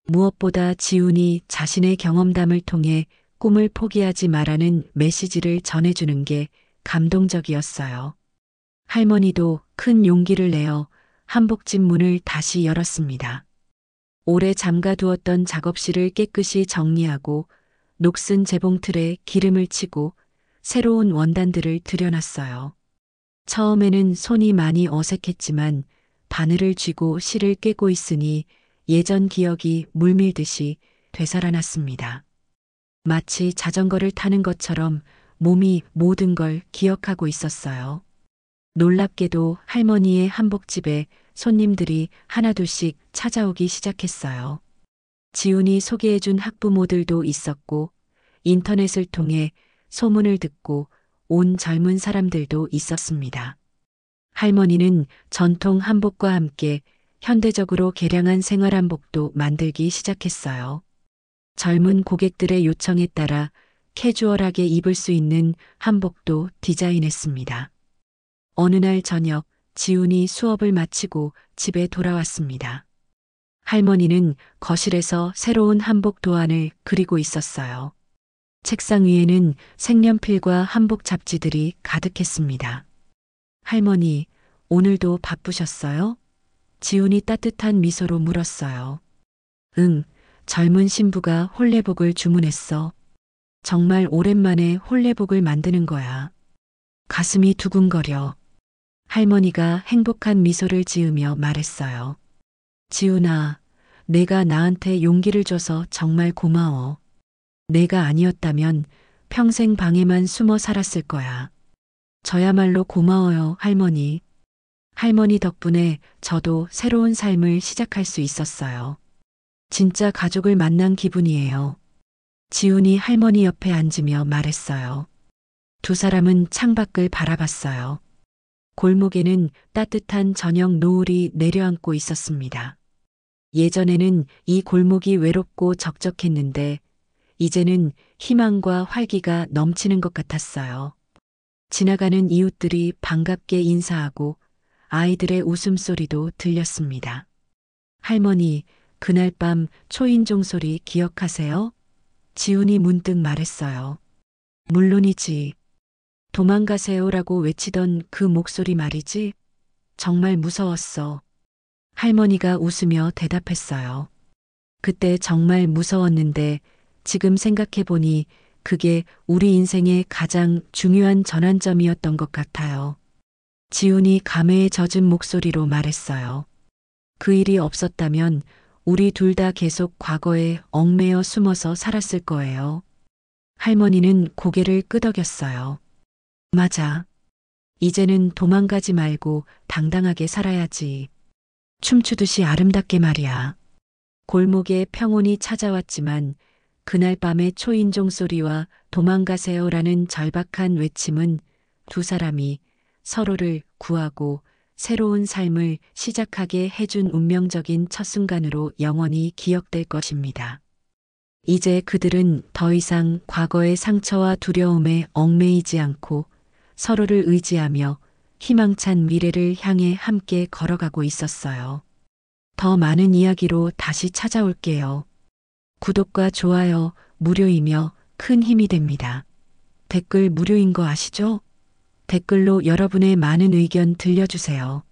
무엇보다 지훈이 자신의 경험담을 통해 꿈을 포기하지 말라는 메시지를 전해주는 게 감동적이었어요. 할머니도 큰 용기를 내어 한복집 문을 다시 열었습니다. 오래 잠가두었던 작업실을 깨끗이 정리하고 녹슨 재봉틀에 기름을 치고 새로운 원단들을 들여놨어요. 처음에는 손이 많이 어색했지만 바늘을 쥐고 실을 꿰고 있으니 예전 기억이 물밀듯이 되살아났습니다. 마치 자전거를 타는 것처럼 몸이 모든 걸 기억하고 있었어요. 놀랍게도 할머니의 한복집에 손님들이 하나둘씩 찾아오기 시작했어요. 지훈이 소개해준 학부모들도 있었고, 인터넷을 통해 소문을 듣고 온 젊은 사람들도 있었습니다. 할머니는 전통 한복과 함께 현대적으로 개량한 생활 한복도 만들기 시작했어요. 젊은 고객들의 요청에 따라 캐주얼하게 입을 수 있는 한복도 디자인했습니다. 어느 날 저녁, 지훈이 수업을 마치고 집에 돌아왔습니다. 할머니는 거실에서 새로운 한복 도안을 그리고 있었어요. 책상 위에는 색연필과 한복 잡지들이 가득했습니다. 할머니, 오늘도 바쁘셨어요? 지훈이 따뜻한 미소로 물었어요. 응, 젊은 신부가 홀레복을 주문했어. 정말 오랜만에 홀레복을 만드는 거야. 가슴이 두근거려. 할머니가 행복한 미소를 지으며 말했어요. 지훈아, 내가 나한테 용기를 줘서 정말 고마워. 내가 아니었다면 평생 방에만 숨어 살았을 거야. 저야말로 고마워요, 할머니. 할머니 덕분에 저도 새로운 삶을 시작할 수 있었어요. 진짜 가족을 만난 기분이에요. 지훈이 할머니 옆에 앉으며 말했어요. 두 사람은 창밖을 바라봤어요. 골목에는 따뜻한 저녁 노을이 내려앉고 있었습니다. 예전에는 이 골목이 외롭고 적적했는데 이제는 희망과 활기가 넘치는 것 같았어요. 지나가는 이웃들이 반갑게 인사하고 아이들의 웃음소리도 들렸습니다. 할머니, 그날 밤 초인종 소리 기억하세요? 지훈이 문득 말했어요. 물론이지. 도망가세요라고 외치던 그 목소리 말이지. 정말 무서웠어. 할머니가 웃으며 대답했어요. 그때 정말 무서웠는데 지금 생각해보니 그게 우리 인생의 가장 중요한 전환점이었던 것 같아요. 지훈이 감회에 젖은 목소리로 말했어요. 그 일이 없었다면 우리 둘 다 계속 과거에 얽매여 숨어서 살았을 거예요. 할머니는 고개를 끄덕였어요. 맞아. 이제는 도망가지 말고 당당하게 살아야지. 춤추듯이 아름답게 말이야. 골목에 평온이 찾아왔지만 그날 밤의 초인종 소리와 도망가세요라는 절박한 외침은 두 사람이 서로를 구하고 새로운 삶을 시작하게 해준 운명적인 첫 순간으로 영원히 기억될 것입니다. 이제 그들은 더 이상 과거의 상처와 두려움에 얽매이지 않고 서로를 의지하며 희망찬 미래를 향해 함께 걸어가고 있었어요. 더 많은 이야기로 다시 찾아올게요. 구독과 좋아요 무료이며 큰 힘이 됩니다. 댓글 무료인 거 아시죠? 댓글로 여러분의 많은 의견 들려주세요.